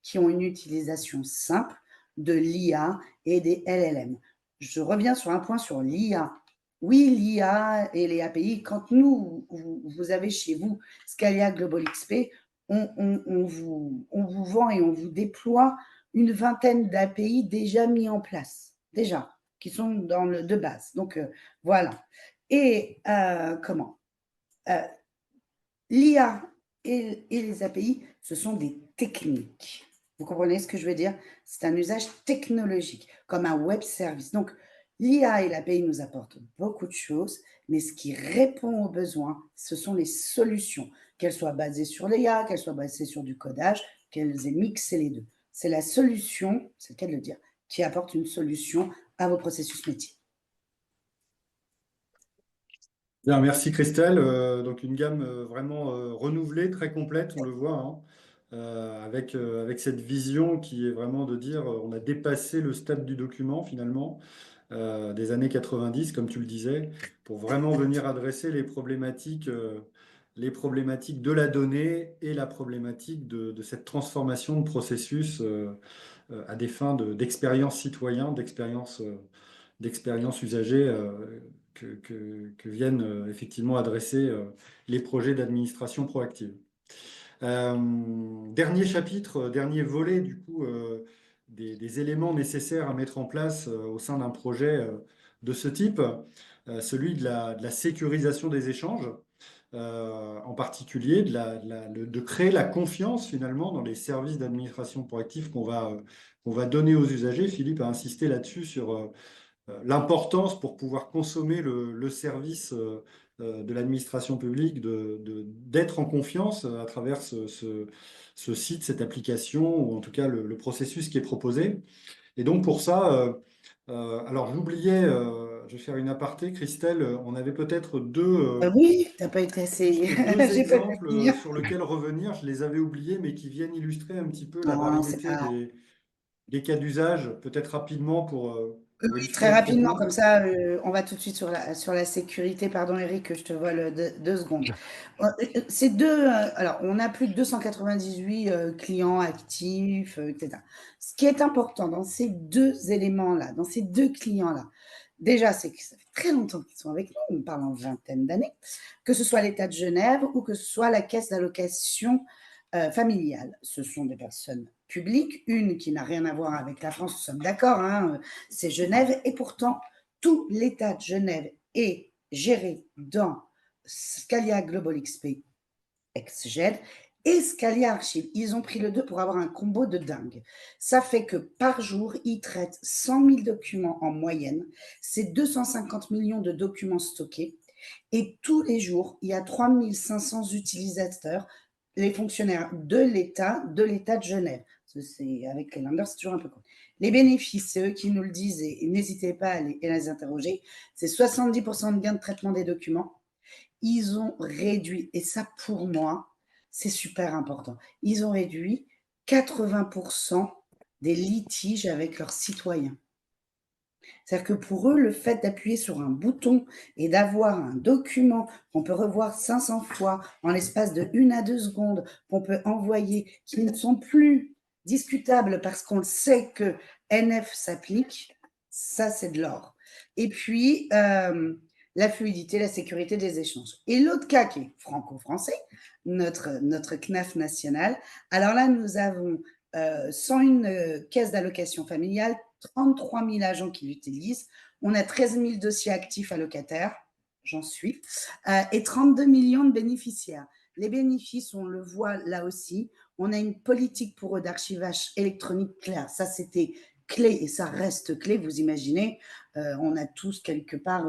qui ont une utilisation simple de l'IA et des LLM. Je reviens sur un point sur l'IA. Oui, l'IA et les API, quand vous avez chez vous Scalia Global XP, on vous vend et on vous déploie une vingtaine d'API déjà mis en place, déjà, qui sont de base. Donc, voilà. Et l'IA et les API, ce sont des techniques. Vous comprenez ce que je veux dire? C'est un usage technologique, comme un web service. Donc, l'IA et l'API nous apportent beaucoup de choses, mais ce qui répond aux besoins, ce sont les solutions, qu'elles soient basées sur l'IA, qu'elles soient basées sur du codage, qu'elles aient mixé les deux. C'est la solution, c'est le cas de le dire, qui apporte une solution à vos processus métiers. Bien, merci Christelle. Donc une gamme vraiment renouvelée, très complète, on le voit, hein, avec cette vision qui est vraiment de dire on a dépassé le stade du document finalement des années 90, comme tu le disais, pour vraiment venir adresser les problématiques de la donnée et la problématique de cette transformation de processus à des fins d'expérience citoyen, d'expérience usagée que viennent effectivement adresser les projets d'administration proactive. Dernier chapitre, dernier volet du coup des éléments nécessaires à mettre en place au sein d'un projet de ce type, celui de la sécurisation des échanges, en particulier de créer la confiance finalement dans les services d'administration proactive qu'on va donner aux usagers. Philippe a insisté là-dessus sur l'importance pour pouvoir consommer le service de l'administration publique d'être en confiance à travers ce site, cette application, ou en tout cas le processus qui est proposé. Et donc pour ça, alors j'oubliais, je vais faire une aparté, Christelle, on avait peut-être Oui, tu n'as pas été assez. deux J'ai pas pu exemples finir. sur lesquels revenir, je les avais oubliés, mais qui viennent illustrer un petit peu la Non, c'est variété pas. des cas d'usage, peut-être rapidement pour Oui, illustrer très le rapidement, comme propos. ça, on va tout de suite sur la sécurité. Pardon, Eric, je te vole 2 secondes. Ces alors, on a plus de 298 clients actifs, etc. Ce qui est important dans ces deux éléments-là, dans ces deux clients-là, déjà, c'est que ça fait très longtemps qu'ils sont avec nous, on parle en vingtaine d'années, que ce soit l'État de Genève ou que ce soit la caisse d'allocation familiale. Ce sont des personnes publiques, une qui n'a rien à voir avec la France, nous sommes d'accord, hein, c'est Genève, et pourtant, tout l'État de Genève est géré dans Scalia Global XP ex-GED, et Scalia Archive. Ils ont pris le 2 pour avoir un combo de dingue. Ça fait que par jour, ils traitent 100 000 documents en moyenne. C'est 250 millions de documents stockés. Et tous les jours, il y a 3 500 utilisateurs, les fonctionnaires de l'État de Genève. C'est, avec les Länder, c'est toujours un peu cool. Les bénéfices, c'est eux qui nous le disent et n'hésitez pas à les interroger. C'est 70% de gains de traitement des documents. Ils ont réduit, et ça pour moi, c'est super important, ils ont réduit 80% des litiges avec leurs citoyens. C'est-à-dire que pour eux, le fait d'appuyer sur un bouton et d'avoir un document qu'on peut revoir 500 fois en l'espace de 1 à 2 secondes, qu'on peut envoyer, qui ne sont plus discutables parce qu'on sait que NF s'applique, ça c'est de l'or. Et puis, la fluidité, la sécurité des échanges. Et l'autre cas qui est franco-français, notre CNAF national, alors là, nous avons 101 caisses d'allocation familiale, 33 000 agents qui l'utilisent. On a 13 000 dossiers actifs allocataires, j'en suis, et 32 millions de bénéficiaires. Les bénéfices, on le voit là aussi. On a une politique pour eux d'archivage électronique claire. Ça, c'était clé et ça reste clé. Vous imaginez, on a tous quelque part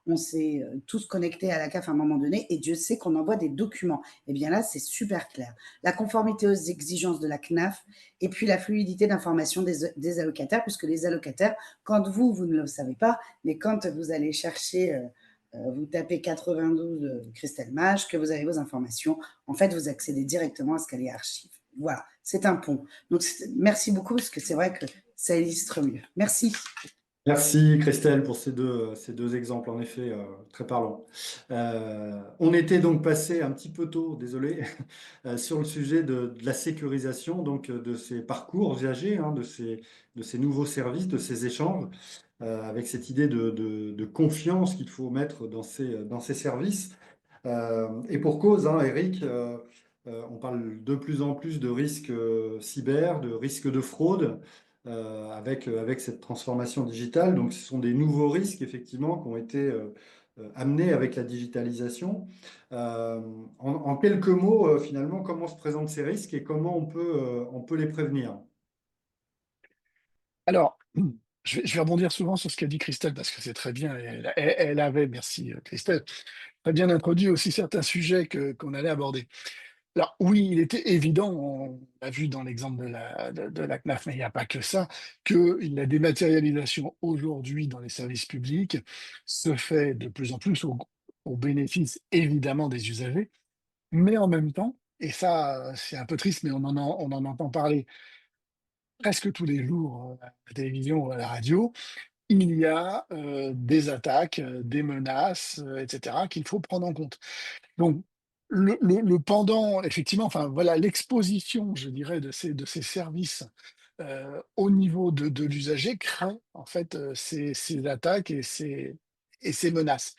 on s'est tous connectés à la CAF à un moment donné et Dieu sait qu'on envoie des documents. Et bien là, c'est super clair. La conformité aux exigences de la CNAF et puis la fluidité d'information des allocataires, puisque les allocataires, quand vous ne le savez pas, mais quand vous allez chercher, vous tapez 92 Christelle Mage, que vous avez vos informations, en fait, vous accédez directement à Scalia Archive. Voilà, c'est un pont. Donc, merci beaucoup, parce que c'est vrai que ça illustre mieux. Merci. Merci Christelle pour ces deux exemples, en effet, très parlants. On était donc passé un petit peu tôt, désolé, sur le sujet de la sécurisation donc, de ces parcours usagers, hein, de ces nouveaux services, de ces échanges, avec cette idée de confiance qu'il faut mettre dans ces services. Et pour cause, hein, Eric, on parle de plus en plus de risques cyber, de risques de fraude avec cette transformation digitale. Donc, ce sont des nouveaux risques, effectivement, qui ont été amenés avec la digitalisation. Euh, en quelques mots, finalement, comment se présentent ces risques et comment on peut les prévenir? Alors, je vais rebondir souvent sur ce qu'a dit Christelle parce que c'est très bien. Elle avait, merci Christelle, très bien introduit aussi certains sujets qu'on allait aborder. Alors oui, il était évident, on l'a vu dans l'exemple de la CNAF, mais il n'y a pas que ça, que la dématérialisation aujourd'hui dans les services publics se fait de plus en plus au bénéfice évidemment des usagers, mais en même temps, et ça c'est un peu triste, mais on en entend parler presque tous les jours à la télévision ou à la radio, il y a des attaques, des menaces, etc., qu'il faut prendre en compte. Donc, le pendant, effectivement, enfin voilà, l'exposition, je dirais, de ces services au niveau de l'usager craint en fait ces attaques et ces menaces.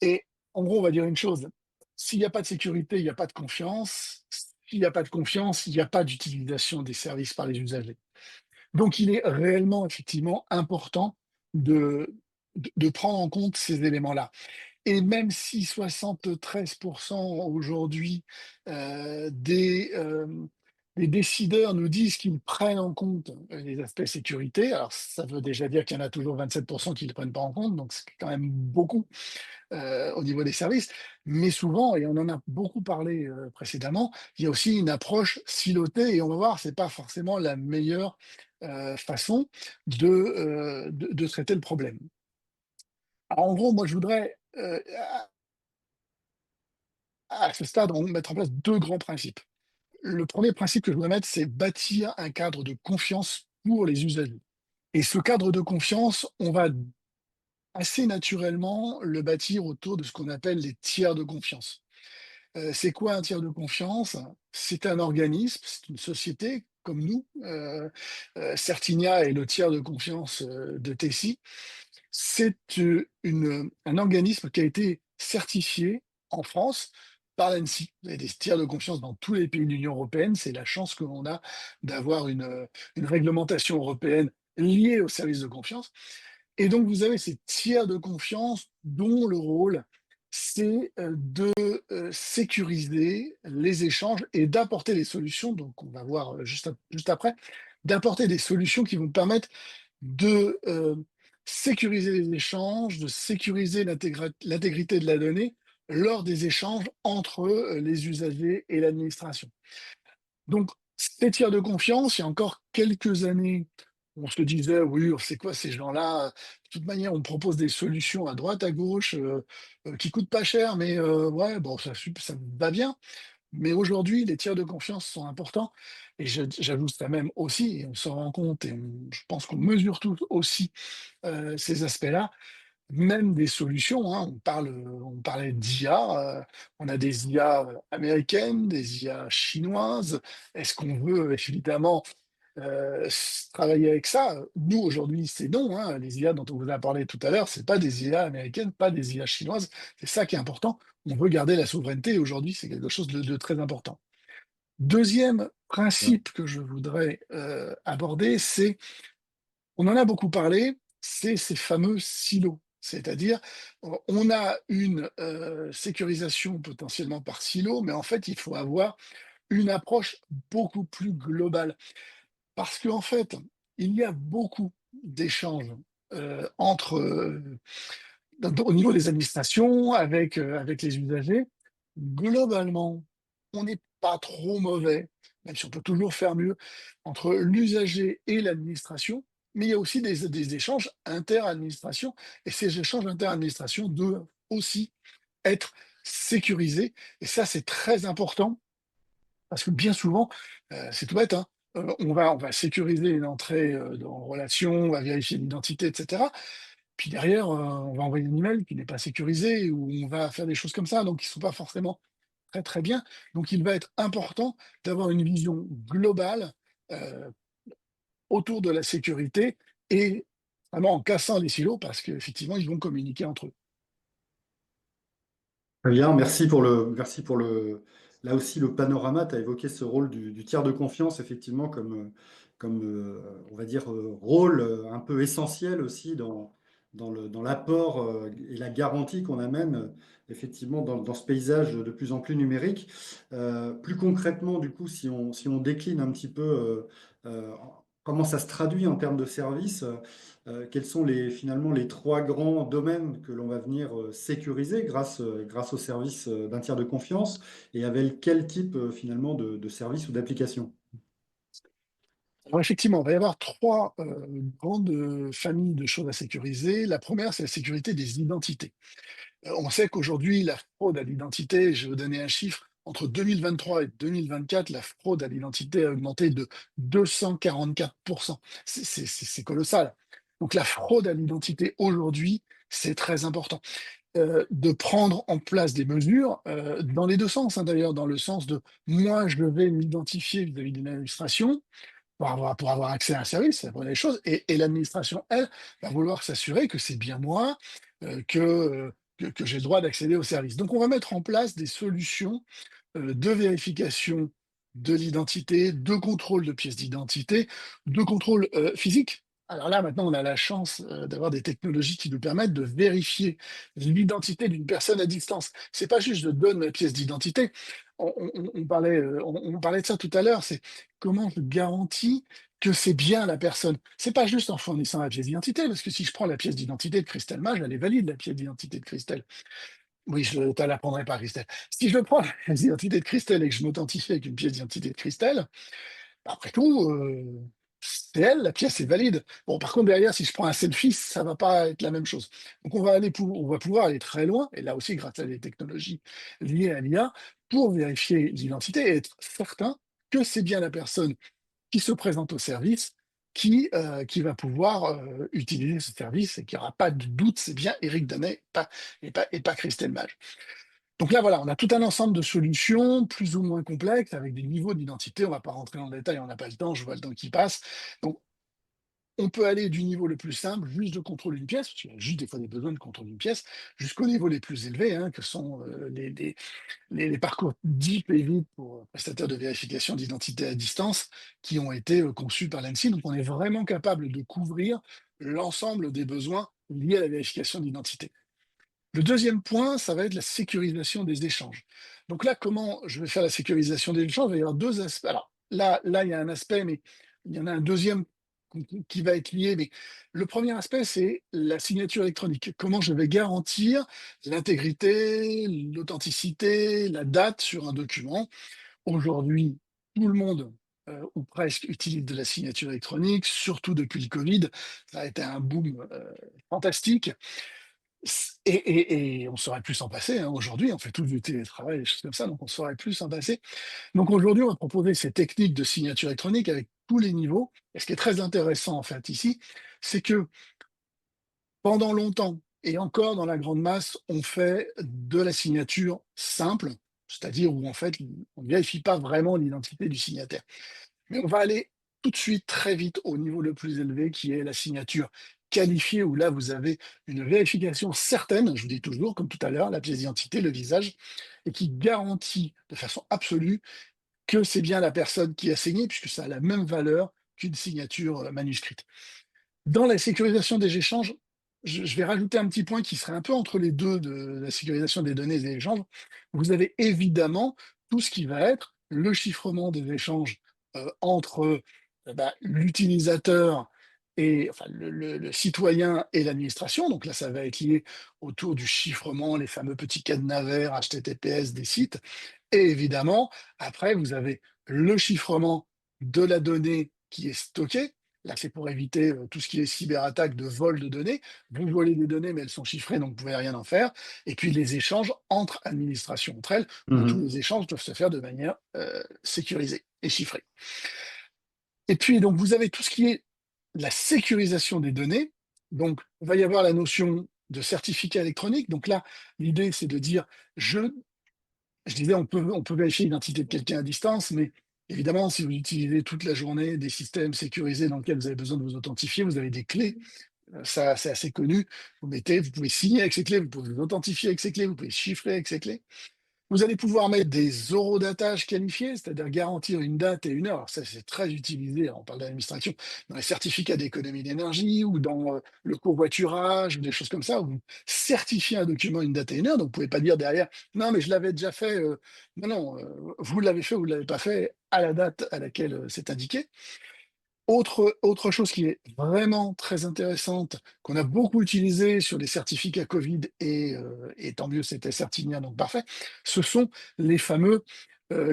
Et en gros, on va dire une chose, s'il n'y a pas de sécurité, il n'y a pas de confiance. S'il n'y a pas de confiance, il n'y a pas d'utilisation des services par les usagers. Donc, il est réellement, effectivement, important de prendre en compte ces éléments-là. Et même si 73% aujourd'hui des décideurs nous disent qu'ils prennent en compte les aspects sécurité, alors ça veut déjà dire qu'il y en a toujours 27% qui ne le prennent pas en compte, donc c'est quand même beaucoup au niveau des services. Mais souvent, et on en a beaucoup parlé précédemment, il y a aussi une approche silotée, et on va voir, c'est pas forcément la meilleure façon de traiter le problème. Alors, en gros, moi, je voudrais, à ce stade, mettre en place deux grands principes. Le premier principe que je voudrais mettre, c'est bâtir un cadre de confiance pour les usagers. Et ce cadre de confiance, on va assez naturellement le bâtir autour de ce qu'on appelle les tiers de confiance. C'est quoi un tiers de confiance? C'est un organisme, c'est une société comme nous. Certinia est le tiers de confiance de Tessie. C'est un organisme qui a été certifié en France par l'ANSSI. Vous avez des tiers de confiance dans tous les pays de l'Union européenne. C'est la chance que l'on a d'avoir une réglementation européenne liée aux services de confiance. Et donc, vous avez ces tiers de confiance dont le rôle, c'est de sécuriser les échanges et d'apporter des solutions, donc on va voir juste après, d'apporter des solutions qui vont permettre de sécuriser les échanges, de sécuriser l'intégrité de la donnée lors des échanges entre les usagers et l'administration. Donc, ces tiers de confiance, il y a encore quelques années, on se disait: «Oui, c'est quoi ces gens-là? De toute manière, on propose des solutions à droite, à gauche, qui coûtent pas cher, mais ouais, bon, ça va bien». Mais aujourd'hui, les tiers de confiance sont importants et j'ajoute ça même aussi, et on s'en rend compte et je pense qu'on mesure tous aussi, ces aspects-là, même des solutions, hein. On parlait d'IA, on a des IA, américaines, des IA chinoises. Est-ce qu'on veut évidemment, travailler avec ça? Nous, aujourd'hui, c'est non, hein. Les IA dont on vous a parlé tout à l'heure, c'est pas des IA américaines, pas des IA chinoises. C'est ça qui est important. On veut garder la souveraineté et aujourd'hui, c'est quelque chose de très important. Deuxième Ouais. principe que je voudrais, aborder, on en a beaucoup parlé, c'est ces fameux silos. C'est-à-dire, on a une, sécurisation potentiellement par silo, mais en fait, il faut avoir une approche beaucoup plus globale. Parce qu'en fait, il y a beaucoup d'échanges, entre, au niveau des administrations, avec les usagers. Globalement, on n'est pas trop mauvais, même si on peut toujours faire mieux, entre l'usager et l'administration, mais il y a aussi des échanges inter-administration, et ces échanges inter-administration doivent aussi être sécurisés, et ça, c'est très important, parce que bien souvent, c'est tout bête, hein, on va sécuriser une entrée, en relation, on va vérifier l'identité, etc. Puis derrière, on va envoyer un email qui n'est pas sécurisé ou on va faire des choses comme ça, donc qui ne sont pas forcément très, très bien. Donc il va être important d'avoir une vision globale, heu, autour de la sécurité et vraiment en cassant les silos parce qu'effectivement, ils vont communiquer entre eux. Très bien, merci pour là aussi le panorama. Tu as évoqué ce rôle du tiers de confiance, effectivement, on va dire, rôle un peu essentiel aussi dans l'apport et la garantie qu'on amène, effectivement, dans ce paysage de plus en plus numérique. Plus concrètement, du coup, si on décline un petit peu comment ça se traduit en termes de services, quels sont finalement les trois grands domaines que l'on va venir sécuriser grâce au service d'un tiers de confiance et avec quel type finalement de service ou d'application? Alors effectivement, il va y avoir 3 grandes, familles de choses à sécuriser. La première, c'est la sécurité des identités. On sait qu'aujourd'hui, la fraude à l'identité, je vais vous donner un chiffre, entre 2023 et 2024, la fraude à l'identité a augmenté de 244. C'est colossal. Donc la fraude à l'identité aujourd'hui, c'est très important. De prendre en place des mesures, dans les 2 sens, hein, d'ailleurs, dans le sens de moi, je vais m'identifier vis-à-vis d'une administration pour avoir accès à un service, c'est la première des choses, et l'administration, elle, va vouloir s'assurer que c'est bien moi, que j'ai le droit d'accéder au service. Donc on va mettre en place des solutions, de vérification de l'identité, de contrôle de pièces d'identité, de contrôle, physique. Alors là, maintenant, on a la chance, d'avoir des technologies qui nous permettent de vérifier l'identité d'une personne à distance. C'est pas juste: «Je donne ma pièce d'identité». On parlait de ça tout à l'heure, c'est comment je garantis que c'est bien la personne? C'est pas juste en fournissant la pièce d'identité, parce que si je prends la pièce d'identité de Christelle Mage, elle est valide, la pièce d'identité de Christelle. Oui, je ne te l'apprendrai pas, Christelle. Si je prends la pièce d'identité de Christelle et que je m'authentifie avec une pièce d'identité de Christelle, bah, après tout, c'est elle, la pièce est valide. Bon, par contre, derrière, si je prends un selfie, ça va pas être la même chose. Donc on va pouvoir aller très loin, et là aussi grâce à des technologies liées à l'IA, pour vérifier l'identité et être certain que c'est bien la personne qui se présente au service, qui va pouvoir, utiliser ce service et qu'il y aura pas de doute, c'est bien Éric Danet, pas Christelle Mage. Donc là, voilà, on a tout un ensemble de solutions plus ou moins complexes avec des niveaux d'identité. On va pas rentrer dans le détail, on n'a pas le temps, je vois le temps qui passe. Donc on peut aller du niveau le plus simple, juste de contrôle d'une pièce, parce qu'il y a juste des fois des besoins de contrôle d'une pièce, jusqu'aux niveaux les plus élevés, hein, que sont, les parcours Deep et VIP pour prestataires de vérification d'identité à distance qui ont été conçus par l'ANSSI. Donc, on est vraiment capable de couvrir l'ensemble des besoins liés à la vérification d'identité. Le deuxième point, ça va être la sécurisation des échanges. Donc là, comment je vais faire la sécurisation des échanges? Il va y avoir deux aspects. Alors là, il y a un aspect, mais il y en a un deuxième qui va être lié. Mais le premier aspect, c'est la signature électronique. Comment je vais garantir l'intégrité, l'authenticité, la date sur un document. Aujourd'hui, tout le monde, ou presque, utilise de la signature électronique, surtout depuis le Covid. Ça a été un boom fantastique. Et on saurait plus s'en passer, hein. Aujourd'hui, on fait tous du télétravail, des choses comme ça, donc on saurait plus s'en passer. Donc aujourd'hui, on va proposer ces techniques de signature électronique avec tous les niveaux. Et ce qui est très intéressant, en fait, ici, c'est que pendant longtemps, et encore dans la grande masse, on fait de la signature simple, c'est-à-dire où, en fait, on ne vérifie pas vraiment l'identité du signataire. Mais on va aller tout de suite très vite au niveau le plus élevé qui est la signature qualifiée, où là vous avez une vérification certaine, je vous dis toujours, comme tout à l'heure, la pièce d'identité, le visage, et qui garantit de façon absolue que c'est bien la personne qui a signé, puisque ça a la même valeur qu'une signature manuscrite. Dans la sécurisation des échanges, je vais rajouter un petit point qui serait un peu entre les deux de la sécurisation des données et des échanges. Vous avez évidemment tout ce qui va être le chiffrement des échanges entre l'utilisateur et enfin, le citoyen et l'administration. Donc là, ça va être lié autour du chiffrement, les fameux petits cadenas verts HTTPS des sites. Et évidemment, après, vous avez le chiffrement de la donnée qui est stockée. Là, c'est pour éviter tout ce qui est cyberattaque de vol de données. Vous volez des données, mais elles sont chiffrées, donc vous ne pouvez rien en faire. Et puis les échanges entre administrations entre elles, où tous Mhm. les échanges doivent se faire de manière sécurisée et chiffrée. Et puis, donc, vous avez tout ce qui est la sécurisation des données. Donc, il va y avoir la notion de certificat électronique. Donc là, l'idée, c'est de dire, je disais, on peut vérifier l'identité de quelqu'un à distance, mais évidemment, si vous utilisez toute la journée des systèmes sécurisés dans lesquels vous avez besoin de vous authentifier, vous avez des clés. Ça, c'est assez connu. Vous pouvez signer avec ces clés, vous pouvez vous authentifier avec ces clés, vous pouvez chiffrer avec ces clés. Vous allez pouvoir mettre des horodatage qualifiés, c'est-à-dire garantir une date et une heure. Alors ça, c'est très utilisé, on parle d'administration, dans les certificats d'économie d'énergie ou dans le covoiturage ou des choses comme ça, où vous certifiez un document une date et une heure. Donc, vous ne pouvez pas dire derrière, non, mais je l'avais déjà fait. Non, non, vous l'avez fait ou vous ne l'avez pas fait à la date à laquelle c'est indiqué. Autre chose qui est vraiment très intéressante, qu'on a beaucoup utilisé sur les certificats Covid, et tant mieux, c'était Certinia, donc parfait, ce sont les fameux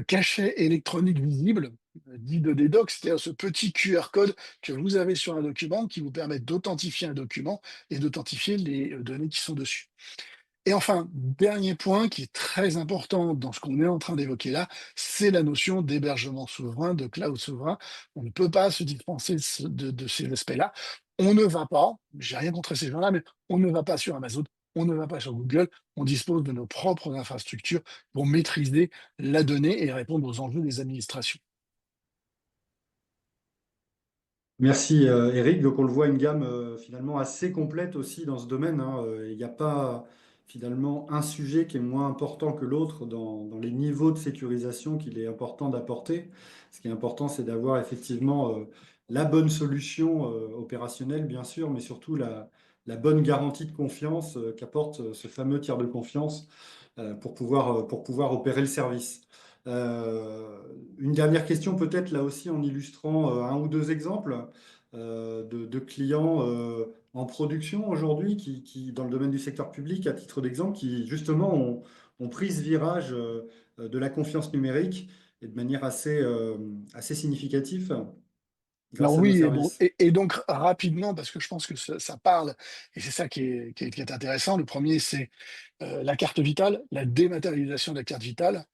cachets électroniques visibles, dits de DDoS, c'est-à-dire ce petit QR code que vous avez sur un document qui vous permet d'authentifier un document et d'authentifier les données qui sont dessus. Et enfin, dernier point qui est très important dans ce qu'on est en train d'évoquer là, c'est la notion d'hébergement souverain, de cloud souverain. On ne peut pas se dispenser de ces aspects-là. On ne va pas, j'ai rien contre ces gens-là, mais on ne va pas sur Amazon, on ne va pas sur Google, on dispose de nos propres infrastructures pour maîtriser la donnée et répondre aux enjeux des administrations. Merci Eric. Donc on le voit, une gamme finalement assez complète aussi dans ce domaine, hein. Il n'y a pas finalement un sujet qui est moins important que l'autre dans les niveaux de sécurisation qu'il est important d'apporter. Ce qui est important, c'est d'avoir effectivement la bonne solution opérationnelle, bien sûr, mais surtout la bonne garantie de confiance qu'apporte ce fameux tiers de confiance pour pouvoir opérer le service. Une dernière question peut-être là aussi en illustrant un ou deux exemples de clients en production aujourd'hui dans le domaine du secteur public, à titre d'exemple, qui justement ont pris ce virage de la confiance numérique et de manière assez significative Alors grâce à nos oui, et, bon, services. et donc rapidement, parce que je pense que ça parle, et c'est ça qui est intéressant. Le premier, c'est la carte vitale, la dématérialisation de la carte vitale,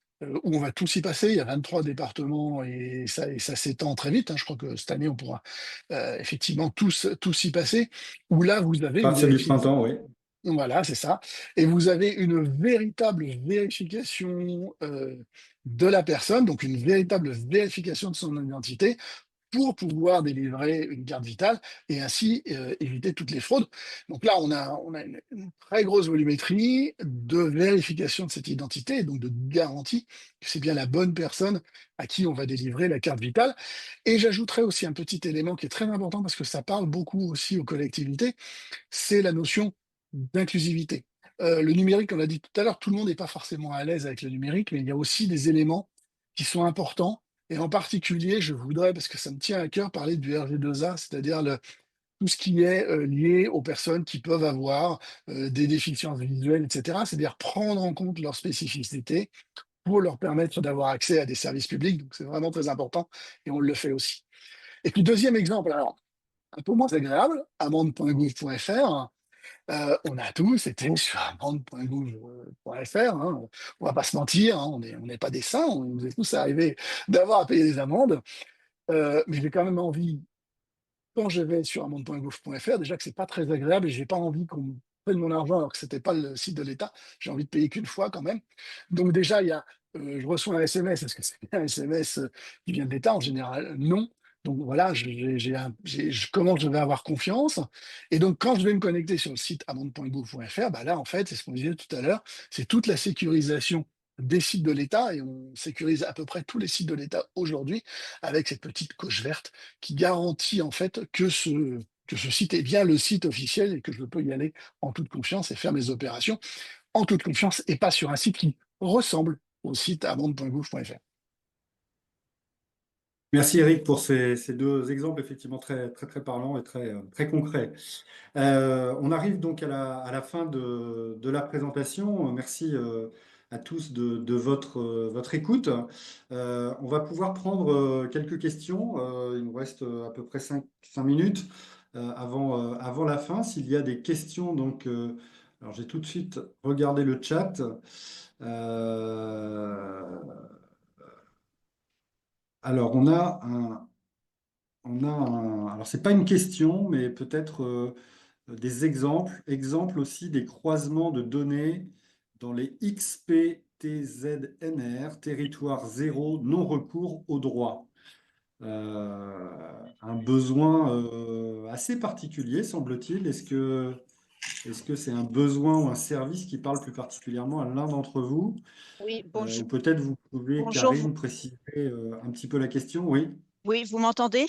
où on va tous y passer. Il y a 23 départements et ça s'étend très vite, hein. Je crois que cette année, on pourra effectivement tous y passer, où là, vous avez À une partir du vérification. printemps, oui. Voilà, c'est ça. Et vous avez une véritable vérification de la personne, donc une véritable vérification de son identité pour pouvoir délivrer une carte vitale et ainsi éviter toutes les fraudes. Donc là, on a une très grosse volumétrie de vérification de cette identité et donc de garantie que c'est bien la bonne personne à qui on va délivrer la carte vitale. Et j'ajouterai aussi un petit élément qui est très important parce que ça parle beaucoup aussi aux collectivités, c'est la notion d'inclusivité. Le numérique, on l'a dit tout à l'heure, tout le monde n'est pas forcément à l'aise avec le numérique, mais il y a aussi des éléments qui sont importants. Et en particulier, je voudrais, parce que ça me tient à cœur, parler du RG2A, c'est-à-dire tout ce qui est lié aux personnes qui peuvent avoir des déficiences visuelles, etc. C'est-à-dire prendre en compte leurs spécificités pour leur permettre d'avoir accès à des services publics. Donc, c'est vraiment très important et on le fait aussi. Et puis, deuxième exemple, alors, un peu moins agréable, amende.gouv.fr. On a tous été sur amende.gouv.fr. Hein. On va pas se mentir, hein, on n'est pas des saints, on nous est tous arrivé d'avoir à payer des amendes. Mais j'ai quand même envie, quand je vais sur amende.gouv.fr, déjà que c'est pas très agréable et j'ai pas envie qu'on me prenne mon argent alors que c'était pas le site de l'État. J'ai envie de payer qu'une fois quand même. Donc déjà, je reçois un SMS. Est-ce que c'est un SMS qui vient de l'État? En général, non. Donc voilà, comment je vais avoir confiance. Et donc quand je vais me connecter sur le site amende.gouv.fr, bah là, en fait, c'est ce qu'on disait tout à l'heure, c'est toute la sécurisation des sites de l'État et on sécurise à peu près tous les sites de l'État aujourd'hui avec cette petite coche verte qui garantit en fait que ce site est bien le site officiel et que je peux y aller en toute confiance et faire mes opérations en toute confiance et pas sur un site qui ressemble au site amende.gouv.fr. Merci Eric pour ces deux exemples effectivement très, très, très parlants et très, très concrets. On arrive donc à la fin de la présentation. Merci à tous de votre écoute. On va pouvoir prendre quelques questions. Il nous reste à peu près 5 minutes avant la fin. S'il y a des questions, donc, alors j'ai tout de suite regardé le chat. Euh, alors, alors c'est pas une question, mais peut-être des exemples. Exemples aussi des croisements de données dans les XPTZNR, territoire zéro, non-recours au droit. Un besoin assez particulier, semble-t-il. Est-ce que c'est un besoin ou un service qui parle plus particulièrement à l'un d'entre vous? Oui, Ou peut-être vous pouvez, bonjour. Karine, préciser un petit peu la question. Oui, Oui, vous m'entendez?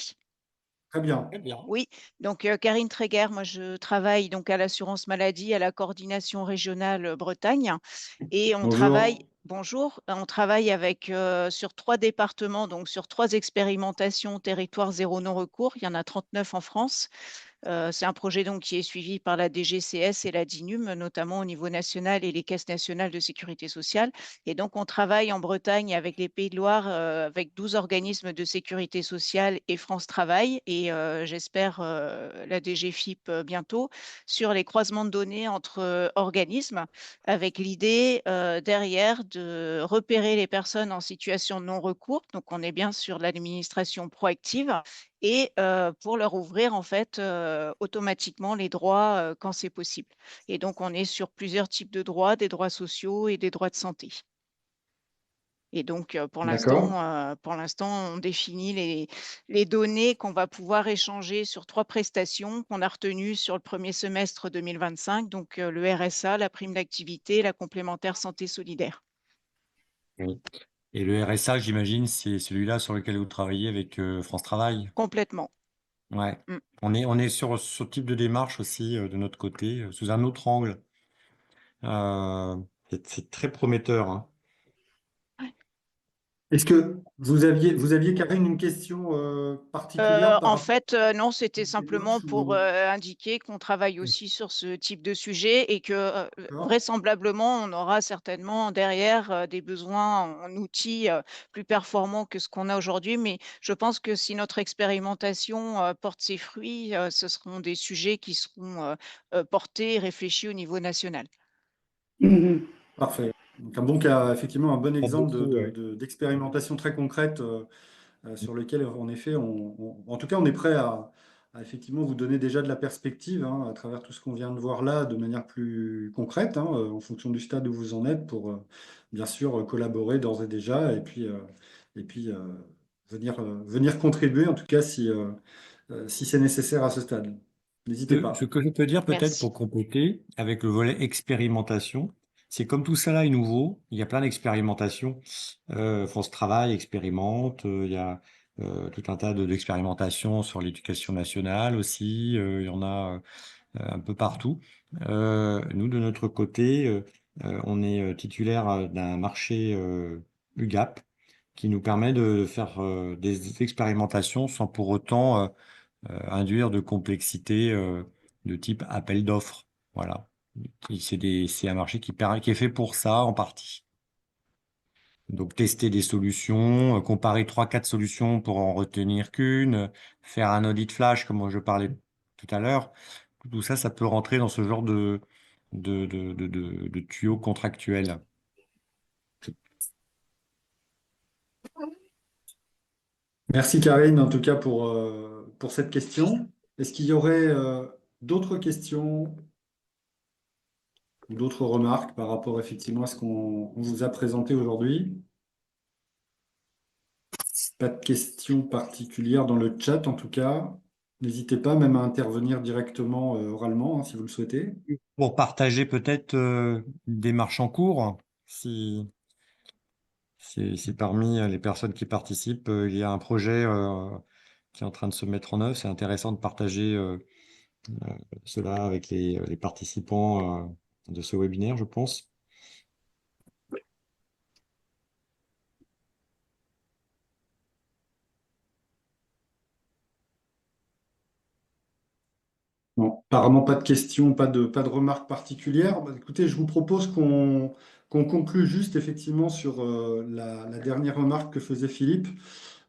très bien. Très bien. Oui, donc Karine Tréguer, moi je travaille donc à l'assurance maladie, à la coordination régionale Bretagne, et on travaille, Bonjour. bonjour, on travaille avec sur 3 départements, donc sur 3 expérimentations territoire zéro non-recours. Il y en a 39 en France. C'est un projet donc qui est suivi par la DGCS et la DINUM, notamment au niveau national et les caisses nationales de sécurité sociale. Et donc, on travaille en Bretagne avec les Pays de Loire, avec 12 organismes de sécurité sociale et France Travail, et j'espère la DGFIP bientôt, sur les croisements de données entre organismes, avec l'idée derrière de repérer les personnes en situation de non-recours. Donc, on est bien sur l'administration proactive et pour leur ouvrir en fait automatiquement les droits quand c'est possible. Et donc on est sur plusieurs types de droits, des droits sociaux et des droits de santé. Et donc D'accord. pour l'instant, on définit les données qu'on va pouvoir échanger sur 3 prestations qu'on a retenues sur le premier semestre 2025, donc le RSA, la prime d'activité, la complémentaire santé solidaire. Oui. Et le RSA, j'imagine, c'est celui-là sur lequel vous travaillez avec France Travail. Complètement. Ouais. Mm. On est sur ce type de démarche aussi de notre côté, sous un autre angle. C'est très prometteur, hein. Est-ce que vous aviez, Karine, une question particulière par En rapport fait, non, c'était à cette simplement démarche pour, ou... indiquer qu'on travaille aussi sur ce type de sujet et que, D'accord. vraisemblablement, on aura certainement derrière, des besoins en outils, plus performants que ce qu'on a aujourd'hui. Mais je pense que si notre expérimentation, porte ses fruits, ce seront des sujets qui seront, portés et réfléchis au niveau national. Mhm. Parfait. Donc un bon cas, effectivement, un bon Pas exemple beaucoup, ouais. d'expérimentation très concrète sur lequel, en effet, en tout cas, on est prêt à effectivement vous donner déjà de la perspective hein, à travers tout ce qu'on vient de voir là, de manière plus concrète, hein, en fonction du stade où vous en êtes, pour bien sûr collaborer d'ores et déjà, et puis venir contribuer, en tout cas, si c'est nécessaire à ce stade. N'hésitez Ce pas. que je peux dire peut-être Merci. pour compléter, avec le volet expérimentation, c'est comme tout ça là est nouveau, il y a plein d'expérimentations. France Travail expérimente, il y a tout un tas d'expérimentations sur l'éducation nationale aussi. Il y en a un peu partout. Nous, de notre côté, on est titulaire d'un marché UGAP qui nous permet de faire des expérimentations sans pour autant induire de complexité de type appel d'offres. Voilà. C'est un marché qui est fait pour ça en partie. Donc, tester des solutions, comparer 3-4 solutions pour en retenir qu'une, faire un audit flash, comme je parlais tout à l'heure. Tout ça, ça peut rentrer dans ce genre de tuyaux contractuels. Merci Karine, en tout cas pour cette question. Est-ce qu'il y aurait d'autres questions ou d'autres remarques par rapport effectivement à ce qu'on vous a présenté aujourd'hui? Pas de questions particulières dans le chat en tout cas. N'hésitez pas même à intervenir directement oralement si vous le souhaitez. Pour partager peut-être une démarche en cours, si parmi les personnes qui participent, il y a un projet qui est en train de se mettre en œuvre, c'est intéressant de partager cela avec les participants de ce webinaire, je pense. Bon, apparemment pas de questions, pas de remarques particulières. Bah, écoutez, je vous propose qu'on conclue juste effectivement sur la dernière remarque que faisait Philippe,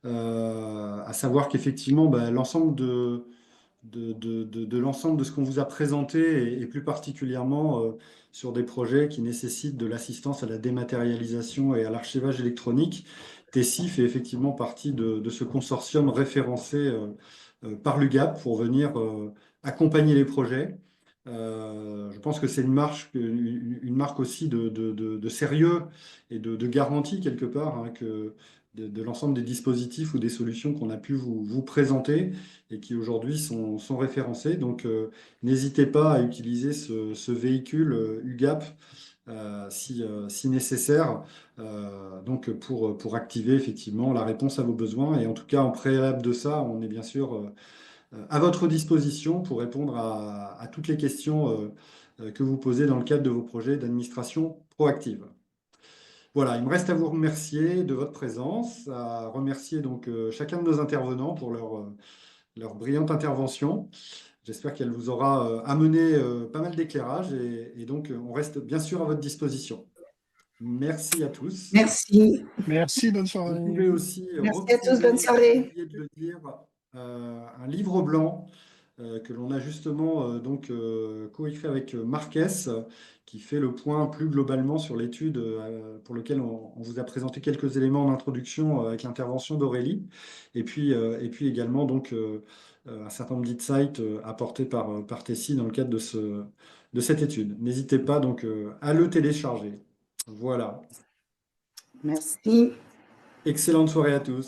à savoir qu'effectivement bah, l'ensemble de l'ensemble de ce qu'on vous a présenté et plus particulièrement sur des projets qui nécessitent de l'assistance à la dématérialisation et à l'archivage électronique. Tessie fait effectivement partie de ce consortium référencé par l'UGAP pour venir accompagner les projets. Je pense que c'est une marque aussi de sérieux et de garantie quelque part hein, de l'ensemble des dispositifs ou des solutions qu'on a pu vous présenter et qui aujourd'hui sont référencés. Donc, n'hésitez pas à utiliser ce véhicule UGAP si nécessaire, donc pour activer effectivement la réponse à vos besoins. Et en tout cas, en préalable de ça, on est bien sûr à votre disposition pour répondre à toutes les questions que vous posez dans le cadre de vos projets d'administration proactive. Voilà, il me reste à vous remercier de votre présence, à remercier donc chacun de nos intervenants pour leur brillante intervention. J'espère qu'elle vous aura amené pas mal d'éclairage et donc on reste bien sûr à votre disposition. Merci à tous. Merci. Merci, bonne Vous soirée. pouvez aussi Merci à tous, retrouver, bonne soirée. j'ai oublié de le dire, un livre blanc que l'on a justement coécrit avec Marques, qui fait le point plus globalement sur l'étude pour lequel on vous a présenté quelques éléments en introduction avec l'intervention d'Aurélie, et puis également un certain nombre d'insights apportés par Tessie dans le cadre de cette étude. N'hésitez pas donc à le télécharger. Voilà. Merci. Excellente soirée à tous.